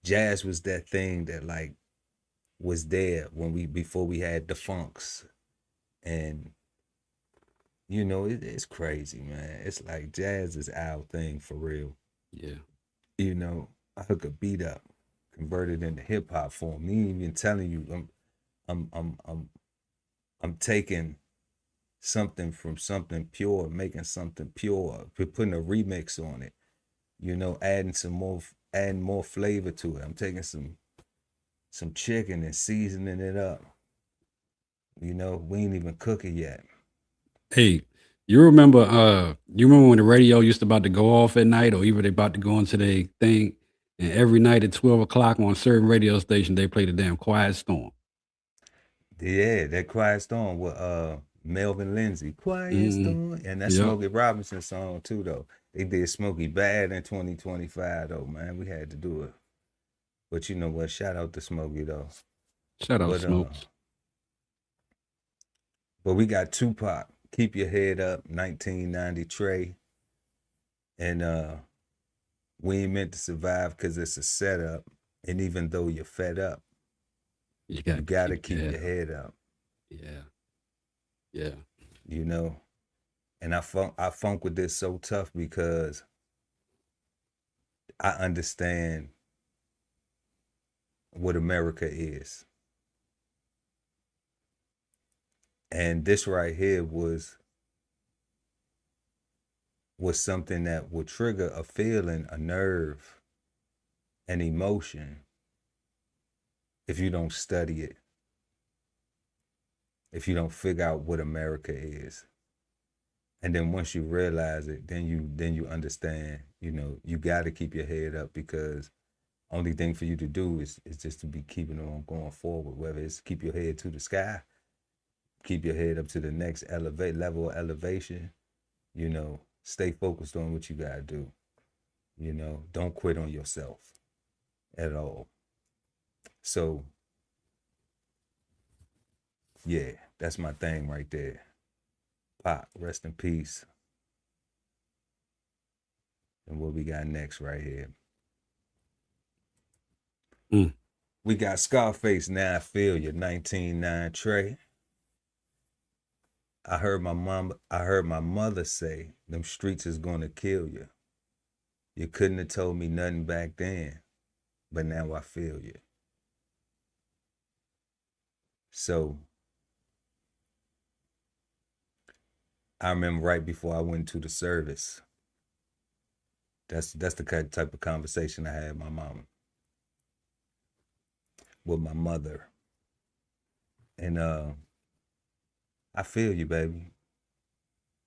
jazz was that thing that like was there before we had the funks. And you know, it's crazy, man. It's like jazz is our thing for real. Yeah. You know, I hook a beat up, convert it into hip hop form. Me even telling you, I'm taking something from something pure, making something pure, putting a remix on it. You know, adding more flavor to it. I'm taking some chicken and seasoning it up. You know, we ain't even cook it yet. Hey, you remember when the radio used to about to go off at night, or even they about to go into their thing, and every night at 12 o'clock on a certain radio station they play the damn Quiet Storm. Yeah, that Quiet Storm with Melvin Lindsay. Quiet Storm. And that Smokey Robinson song too, though. They did Smokey bad in 2025 though, man. We had to do it. But you know what? Shout out to Smokey though. Shout out Smokes. But we got Tupac, Keep Your Head Up, 1990 Trey. And we ain't meant to survive because it's a setup. And even though you're fed up, you gotta keep your head up. Yeah. Yeah. You know? And I funk with this so tough because I understand what America is. And this right here was something that would trigger a feeling, a nerve, an emotion if you don't study it, if you don't figure out what America is. And then once you realize it, then you understand, you know, you got to keep your head up, because only thing for you to do is just to be keeping on going forward, whether it's keep your head to the sky, keep your head up to the next level of elevation, you know, stay focused on what you got to do. You know, don't quit on yourself at all. So, yeah, that's my thing right there. Pop, rest in peace. And what we got next right here? We got Scarface, Now I Feel You, 19-9 Trey. I heard my mother say, them streets is gonna kill you. You couldn't have told me nothing back then, but now I feel you. So I remember right before I went to the service, that's the type of conversation I had with my mama, with my mother. And I feel you, baby.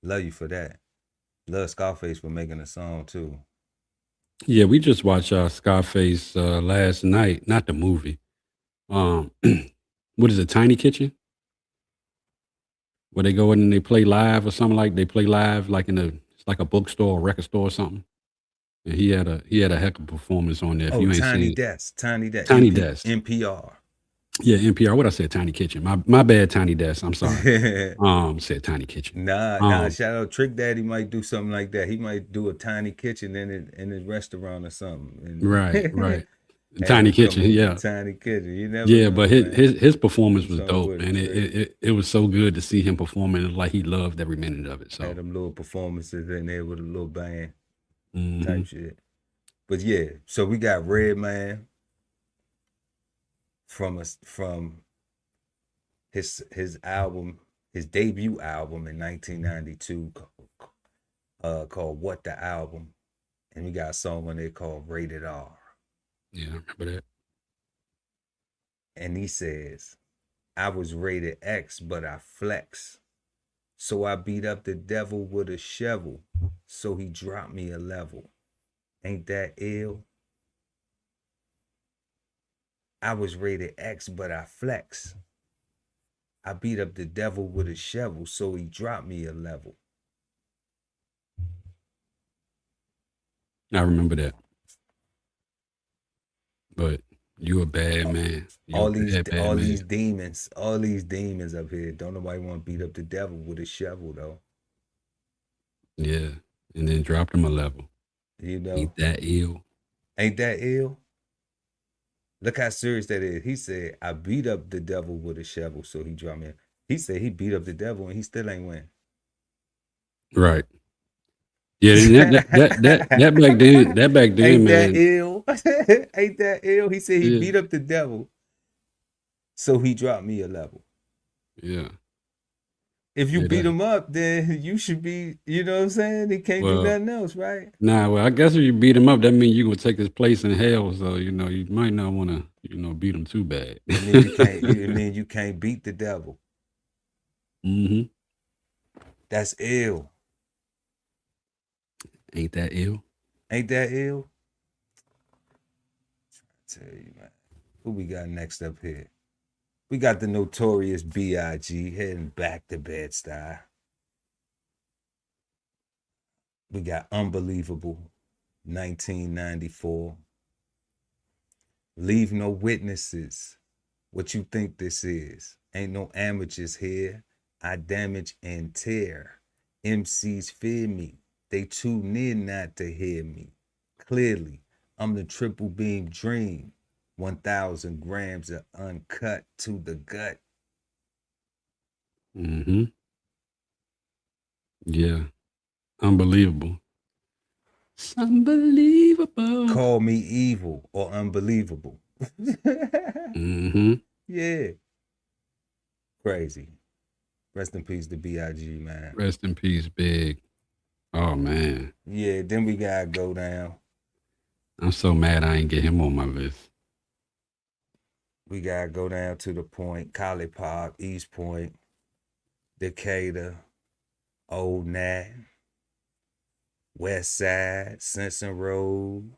Love you for that. Love Scarface for making a song too. Yeah, we just watched Scarface last night, not the movie. What is it, Tiny Kitchen? Where they go in and they play live or something, like they play live like it's like a bookstore or record store or something. And he had a heck of a performance on there. If you ain't Tiny seen Desk. Tiny Desk. Tiny Desk. NPR. Yeah, NPR. What I said, Tiny Kitchen. My bad, Tiny Desk. I'm sorry. Said Tiny Kitchen. Nah. Shout out Trick Daddy might do something like that. He might do a tiny kitchen in his restaurant or something. And Right. have Tiny him come Kitchen. with Yeah. the Tiny Kitchen. You never Yeah, know, but man. his performance was Something dope, with man. It was so good to see him performing like he loved every minute of it. So Had them little performances in there with a little band mhm. type shit. But yeah, so we got Redman from his album, his debut album in 1992, called What the Album, and we got a song on there called Rated R. Yeah, I remember that. And he says, I was rated X, but I flex. So I beat up the devil with a shovel, so he dropped me a level. Ain't that ill? I was rated X, but I flex. I beat up the devil with a shovel, so he dropped me a level. I remember that. But you a bad man. All these demons up here. Don't nobody want to beat up the devil with a shovel though. Yeah, and then dropped him a level. You know, Ain't that ill? Ain't that ill? Look how serious that is. He said, I beat up the devil with a shovel, so he dropped me. He said he beat up the devil and he still ain't win. Right. Yeah, and that back then, Ain't man. that ill? Ain't that ill? He said he beat up the devil, so he dropped me a level. Yeah. If you beat him up, then you should be, you know what I'm saying? He can't do nothing else, right? Nah, well, I guess if you beat him up, that means you're gonna take his place in hell. So, you might not wanna, beat him too bad. It means you can't beat the devil. Mm-hmm. That's ill. Ain't that ill? Ain't that ill? I tell you, man. Who we got next up here? We got the notorious B.I.G. heading back to Bed-Stuy. We got Unbelievable, 1994. Leave no witnesses. What you think this is? Ain't no amateurs here. I damage and tear. MCs fear me. They too near not to hear me. Clearly, I'm the triple beam dream. 1,000 grams of uncut to the gut. Mm-hmm. Yeah. Unbelievable. It's unbelievable. Call me evil or unbelievable. Mm-hmm. Yeah. Crazy. Rest in peace to B.I.G., man. Rest in peace, Big. Oh, man. Yeah, then we gotta go down. I'm so mad I ain't get him on my list. We gotta go down to the Point, College Park, East Point, Decatur, Old Nat, West Side, Simpson Road,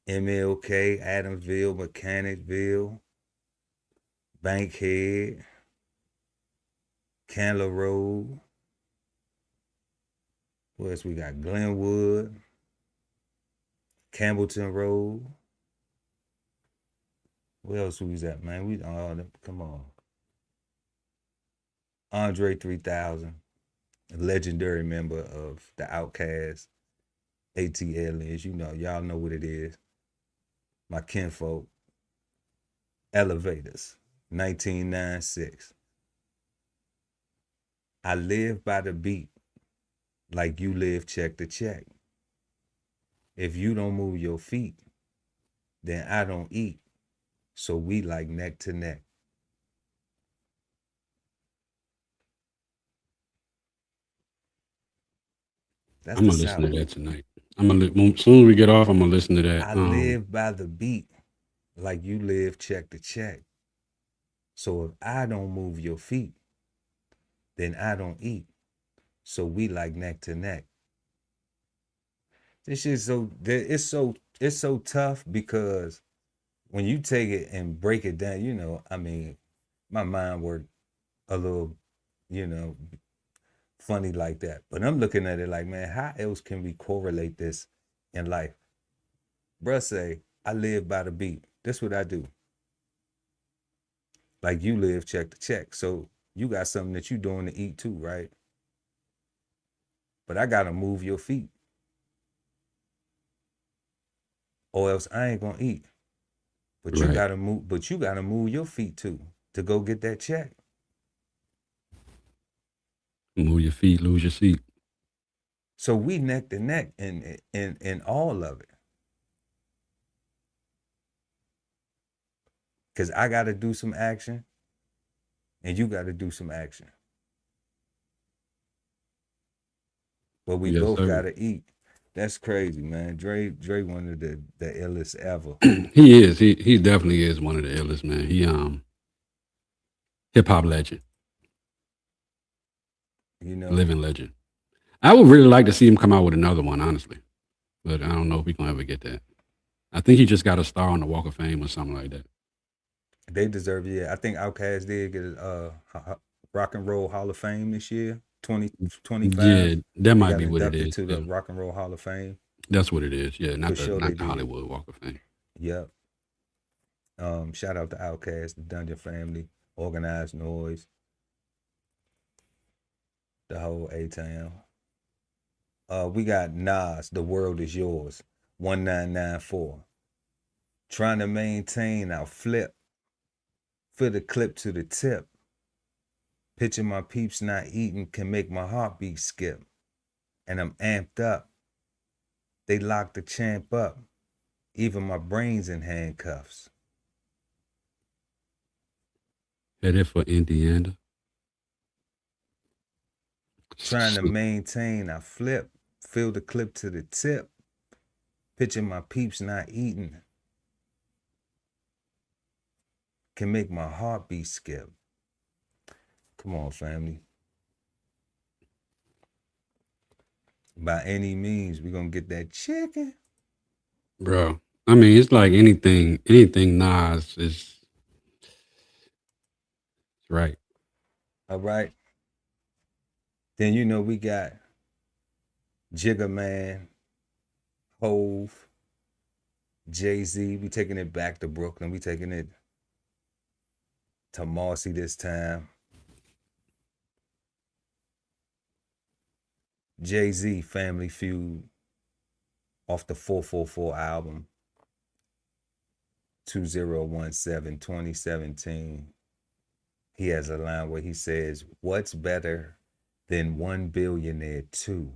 MLK, Adamsville, Mechanicville, Bankhead, Candler Road. What else we got? Glenwood, Campbellton Road. Where else we was at, man? Come on. Andre 3000, a legendary member of the Outkast, ATLiens. Y'all know what it is. My kinfolk. Elevators, 1996. I live by the beat like you live check to check. If you don't move your feet, then I don't eat. So we like neck to neck. That's I'm gonna listen to that tonight. As soon as we get off, I'm gonna listen to that. I live by the beat like you live check to check. So if I don't move your feet, then I don't eat. So we like neck to neck. This shit it's so tough because when you take it and break it down, my mind worked a little, funny like that. But I'm looking at it like, man, how else can we correlate this in life. Bruh say, I live by the beat. That's what I do. Like you live check to check. So you got something that you doing to eat too, right? But I gotta move your feet. Or else I ain't gonna eat. But you gotta move your feet too to go get that check. Move your feet, lose your seat. So we neck to neck in all of it. Cause I gotta do some action and you gotta do some action. But we both gotta eat. That's crazy, man. Dre one of the illest ever. He is. He definitely is one of the illest, man. He hip hop legend. You know, living legend. I would really like to see him come out with another one, honestly. But I don't know if we can ever get that. I think he just got a star on the Walk of Fame or something like that. They deserve it. Yeah, I think Outkast did get a Rock and Roll Hall of Fame this year, 2025. Yeah, that might be what it is. To the Rock and Roll Hall of Fame. That's what it is. Yeah, not sure the Hollywood Walk of Fame. Yep. Shout out to Outkast, the Dungeon Family, Organized Noise, the whole A-Town. We got Nas, The World Is Yours, 1994. Trying to maintain our flip. For the clip to the tip. Picture my peeps not eating can make my heartbeat skip. And I'm amped up. They lock the champ up. Even my brain's in handcuffs. Headed for Indiana. Trying to maintain our flip. Fill the clip to the tip. Picture my peeps not eating can make my heartbeat skip. Come on, family. By any means, we're gonna get that chicken. Bro, I mean, it's like anything Nas is right. All right. Then you know we got Jigga Man, Hove, Jay-Z. We taking it back to Brooklyn. We taking it to Marcy this time. Jay-Z, Family Feud, off the 444 album, 2017. He has a line where he says, "What's better than one billionaire? Two,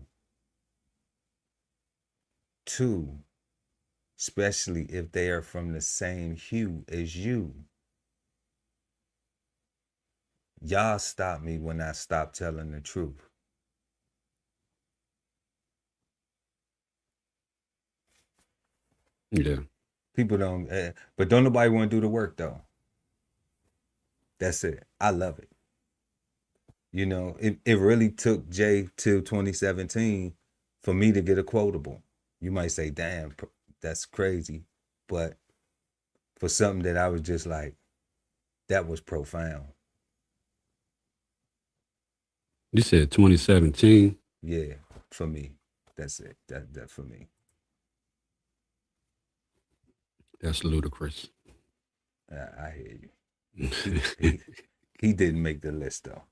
especially if they are from the same hue as you. Y'all stop me when I stop telling the truth." Yeah. People don't, but don't nobody want to do the work though. That's it. I love it. You know, it really took Jay till 2017 for me to get a quotable. You might say, damn, that's crazy. But for something that I was just like, that was profound. You said 2017? Yeah, for me. That's it. That for me. That's ludicrous. I hear you. He didn't make the list though.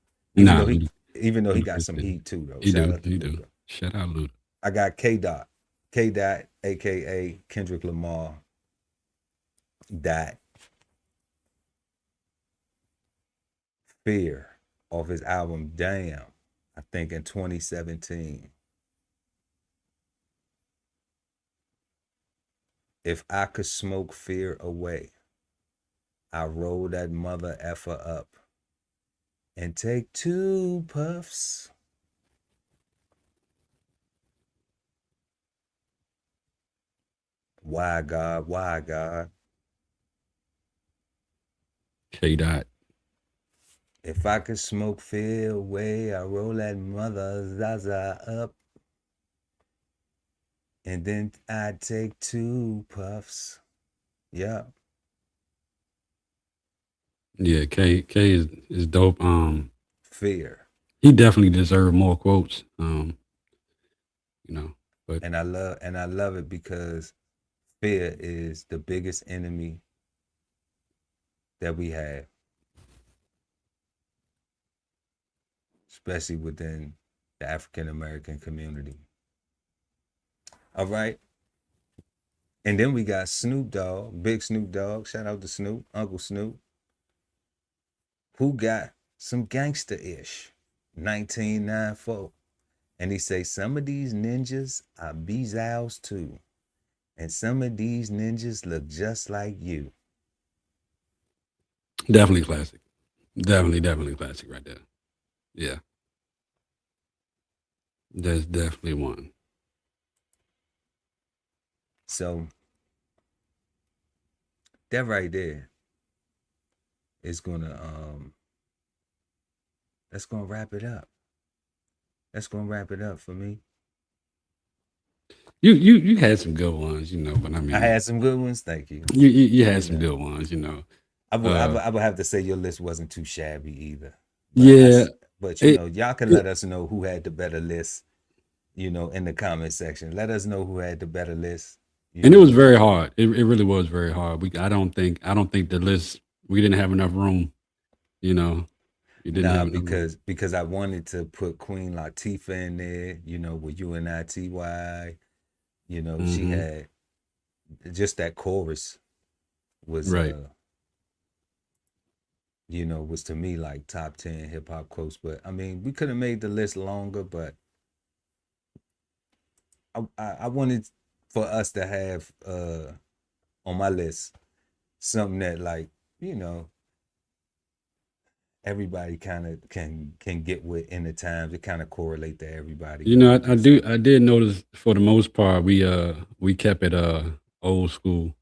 Even though he got some heat too though. He do. Shout out Luda. I got K-Dot, aka Kendrick Lamar. That Fear off his album Damn, I think in 2017. If I could smoke fear away, I roll that mother effer up and take 2 puffs. Why God? Why God? K-Dot. If I could smoke fear away, I roll that mother Zaza up. And then I take 2 puffs. Yeah. Yeah, K is dope. Fear. He definitely deserved more quotes. You know. But and I love it because fear is the biggest enemy that we have, especially within the African American community. All right. And then we got Snoop Dogg, Big Snoop Dogg. Shout out to Snoop, Uncle Snoop, who got some gangster-ish, 1994. And he say, some of these ninjas are Bezals too. And some of these ninjas look just like you. definitely classic. Definitely classic right there. Yeah. There's definitely one. So that right there is gonna that's gonna wrap it up. That's gonna wrap it up for me. You had some good ones, but I mean, I had some good ones. Thank you. You had some good ones, I would have to say your list wasn't too shabby either. But Yeah, but y'all can let us know who had the better list, in the comment section. Let us know who had the better list. And it was very hard. It really was very hard. I don't think the list, we didn't have enough room. You didn't have enough room. because I wanted to put Queen Latifah in there, with UNITY. She had just that chorus was Right. Was to me like top 10 hip hop quotes. But I mean, we could have made the list longer, but I wanted for us to have on my list something that, like, everybody kind of can get with in the times. It kind of correlate to everybody. I did notice for the most part we kept it old school.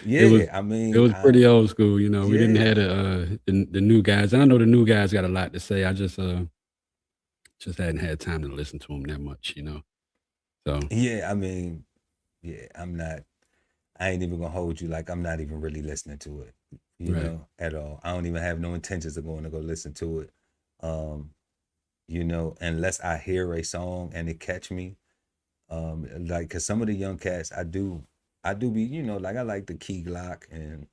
Yeah, it was pretty old school. We didn't have the new guys. And I know the new guys got a lot to say. I just hadn't had time to listen to them that much. So yeah, I mean, yeah, I ain't even gonna hold you. Like, I'm not even really listening to it, at all. I don't even have no intentions of going to go listen to it. Unless I hear a song and it catch me. Like, cause some of the young cats, I do be, like, I like the Key Glock and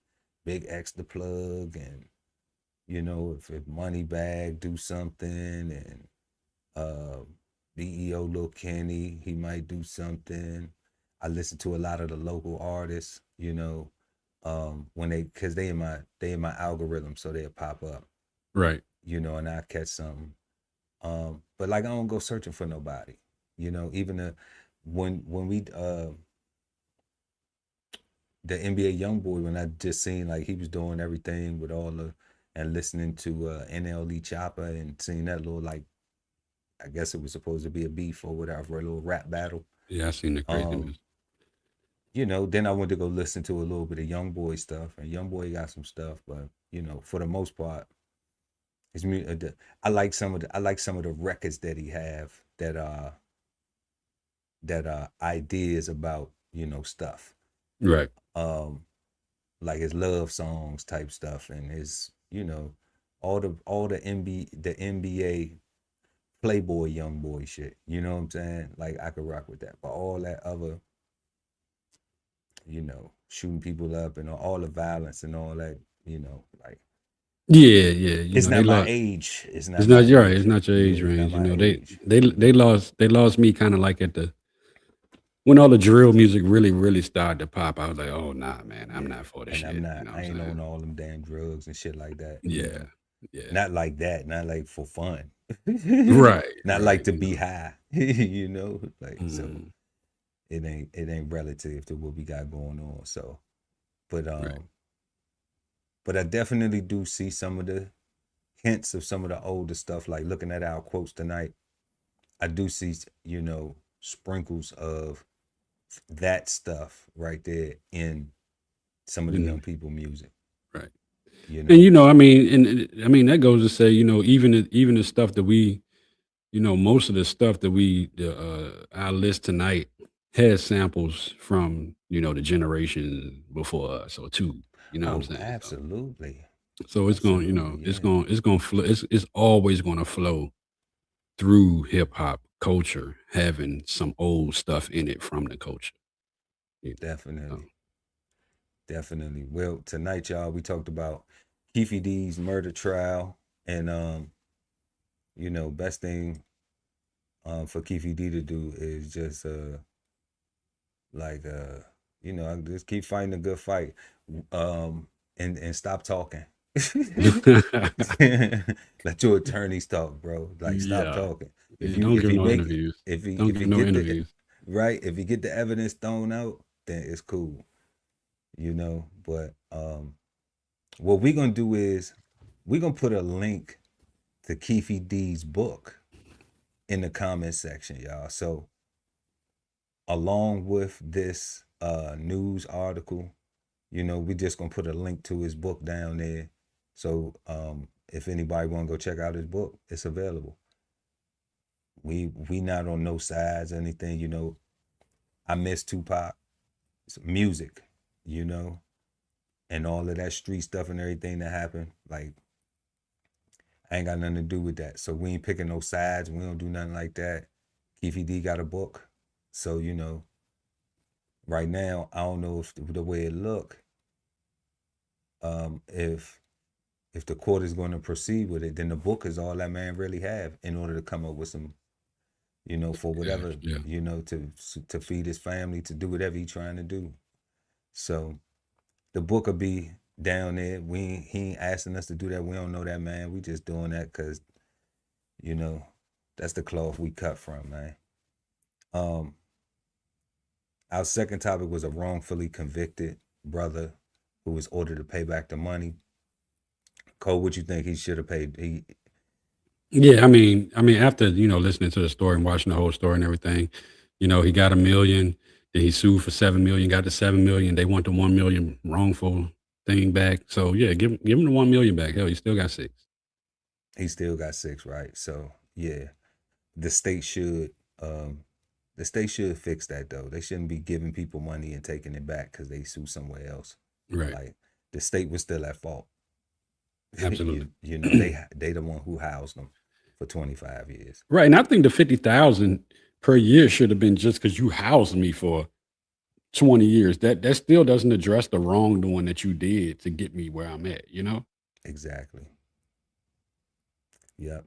Big X the Plug, and if Money Bag do something, and BEO Lil Kenny, he might do something. I listen to a lot of the local artists, when cause they in my algorithm, so they'll pop up. Right. And I catch something. But like, I don't go searching for nobody, even when we the NBA YoungBoy, when I just seen like he was doing everything with and listening to NLE Chopper, and seeing that little, like, I guess it was supposed to be a beef or whatever, a little rap battle. Yeah, I seen the craziness. Then I went to go listen to a little bit of YoungBoy stuff, and YoungBoy got some stuff, but for the most part, his music, I like some of the records that he have that are ideas about stuff. Right. Like his love songs type stuff, and his all the NBA Playboy young boy shit. You know what I'm saying? Like, I could rock with that. But all that other, shooting people up and all the violence and all that, like, yeah. It's not my age. It's not your age. It's not your age range. They lost me kind of like when all the drill music really started to pop. I was like, oh nah, man, I'm not for this shit. I ain't on all them damn drugs and shit like that. Yeah. Not like that. Not like for fun. Right. Not like to be high. Like, so it ain't relative to what we got going on. So, but but I definitely do see some of the hints of some of the older stuff. Like, looking at our quotes tonight, I do see sprinkles of that stuff right there in some of the young people music. Right. And I mean that goes to say, even the stuff that we, most of the stuff that our list tonight has samples from, the generation before us or two. You know what I'm saying? Absolutely. So it's going, it's going to flow. It's always going to flow through hip hop culture having some old stuff in it from the culture. Definitely. Definitely. Well, tonight, y'all, we talked about Keefe D's murder trial, and best thing for Keefe D to do is just just keep fighting a good fight, and stop talking. Let your attorneys talk, bro. Like, stop talking. If you get no interviews, if you get the evidence thrown out, then it's cool. But what we're gonna do is we're gonna put a link to Keefe D's book in the comment section, y'all. So along with this news article, we just gonna put a link to his book down there. So if anybody wanna go check out his book, it's available. We not on no sides or anything, I miss Tupac. It's music, and all of that street stuff and everything that happened. Like, I ain't got nothing to do with that. So we ain't picking no sides. We don't do nothing like that. Keefe D got a book. So, right now, I don't know if the way it look, if the court is going to proceed with it, then the book is all that man really have in order to come up with some, for whatever, to feed his family, to do whatever he trying to do. So the book will be down there. He ain't asking us to do that. We don't know that, man. We just doing that because, that's the cloth we cut from, man. Our second topic was a wrongfully convicted brother who was ordered to pay back the money. Cole, what you think he should have paid? Yeah, I mean, after, listening to the story and watching the whole story and everything, he got $1 million, then he sued for $7 million, got the $7 million. They want the $1 million wrongful thing back. So yeah, give him the $1 million back. Hell, he still got 6. He still got 6, right? So yeah, the state should fix that though. They shouldn't be giving people money and taking it back because they sue somewhere else. Right. Like, the state was still at fault. Absolutely. They the one who housed them for 25 years. Right. And I think the $50,000 per year should have been just because you housed me for 20 years. That still doesn't address the wrongdoing that you did to get me where I'm at, Exactly. Yep.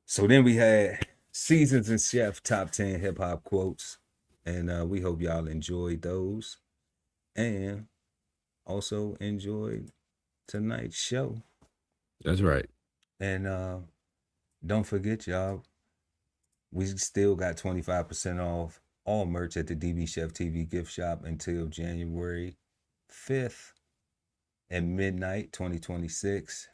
So then we had Seasons and Chef Top 10 Hip Hop Quotes. And we hope y'all enjoyed those. And also enjoyed tonight's show. That's right. And don't forget, y'all, we still got 25% off all merch at the DBCHEFTV gift shop until January 5th at midnight 2026.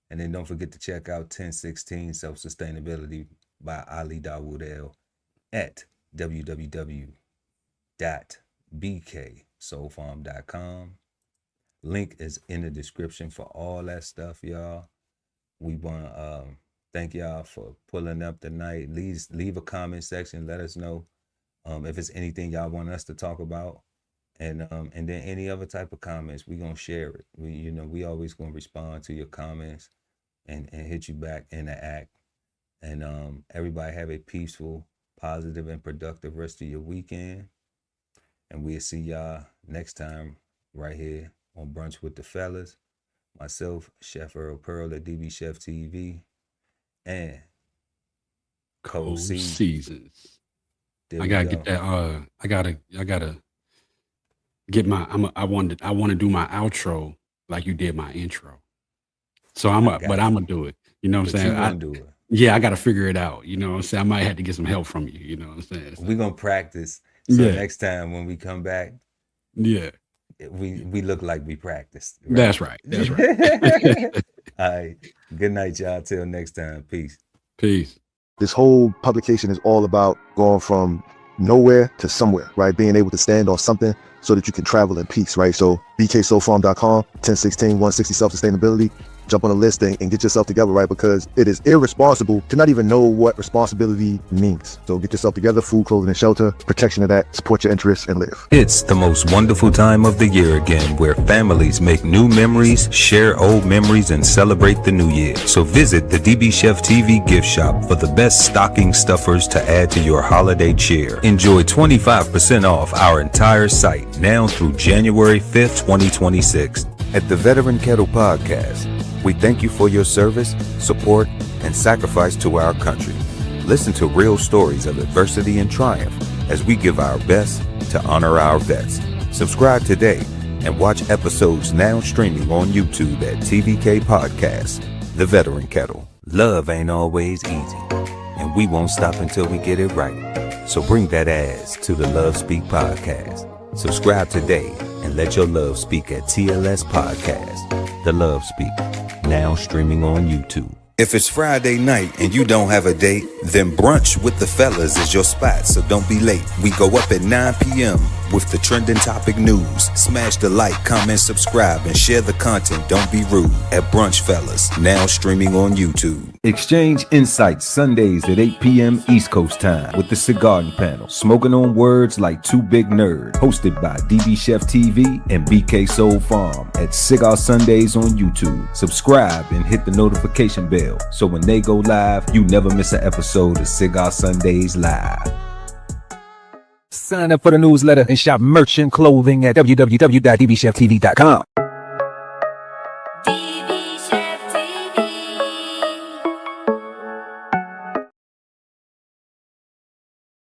And then don't forget to check out 1016 Self-Sustainability by Ali Dawood at www.bksoulfarm.com. Link is in the description for all that stuff, y'all. We want to thank y'all for pulling up tonight. Leave a comment section. Let us know if it's anything y'all want us to talk about. And then any other type of comments, we gonna share it. We always gonna respond to your comments and hit you back in the act. And everybody have a peaceful, positive, and productive rest of your weekend. And we'll see y'all next time right here on Brunch with the Fellas. Myself, Chef Earl Pearl at DBCHEFTV, and Cold Seasons. There I gotta we go. get that. I gotta get my. I want to do my outro like you did my intro. So I'm gonna do it. You know what I'm saying? You gonna do it. Yeah, I gotta figure it out. You know what I'm saying? I might have to get some help from you. You know what I'm saying? So, We're gonna practice. So next time when we come back, yeah, we look like we practiced. Right? That's right. That's right. All right. Good night, y'all. Till next time. Peace. Peace. This whole publication is all about going from nowhere to somewhere, right? Being able to stand on something so that you can travel in peace, right? So bksoulfarm.com, 1016 160 self-sustainability. jump on a list and get yourself together, right? Because it is irresponsible to not even know what responsibility means. So get yourself together, food, clothing, and shelter, protection of that, support your interests, and live. It's the most wonderful time of the year again, where families make new memories, share old memories, and celebrate the new year. So visit the DBCHEFTV gift shop for the best stocking stuffers to add to your holiday cheer. Enjoy 25% off our entire site now through January 5th, 2026. At the Veteran Kettle Podcast, we thank you for your service, support, and sacrifice to our country. Listen to real stories of adversity and triumph as we give our best to honor our vets. Subscribe today and watch episodes now streaming on YouTube at TVK Podcast, The Veteran Kettle. Love ain't always easy, and we won't stop until we get it right. So bring that ass to the Love Speak Podcast. Subscribe today and let your love speak at TLS Podcast, The Love Speak, now streaming on YouTube. If it's Friday night and you don't have a date, then Brunch with the Fellas is your spot, so don't be late. We go up at 9 p.m. with the trending topic news. Smash the like, comment, subscribe, and share the content. Don't be rude at Brunch Fellas, now streaming on YouTube. Exchange insights Sundays at 8 p.m. East Coast time with the Cigar Panel, smoking on words like two big nerds, hosted by DBCHEFTV and BK Soul Farm at Cigar Sundays on YouTube. Subscribe and hit the notification bell so when they go live, you never miss an episode of Cigar Sundays Live. Sign up for the newsletter and shop merch and clothing at www.dbcheftv.com.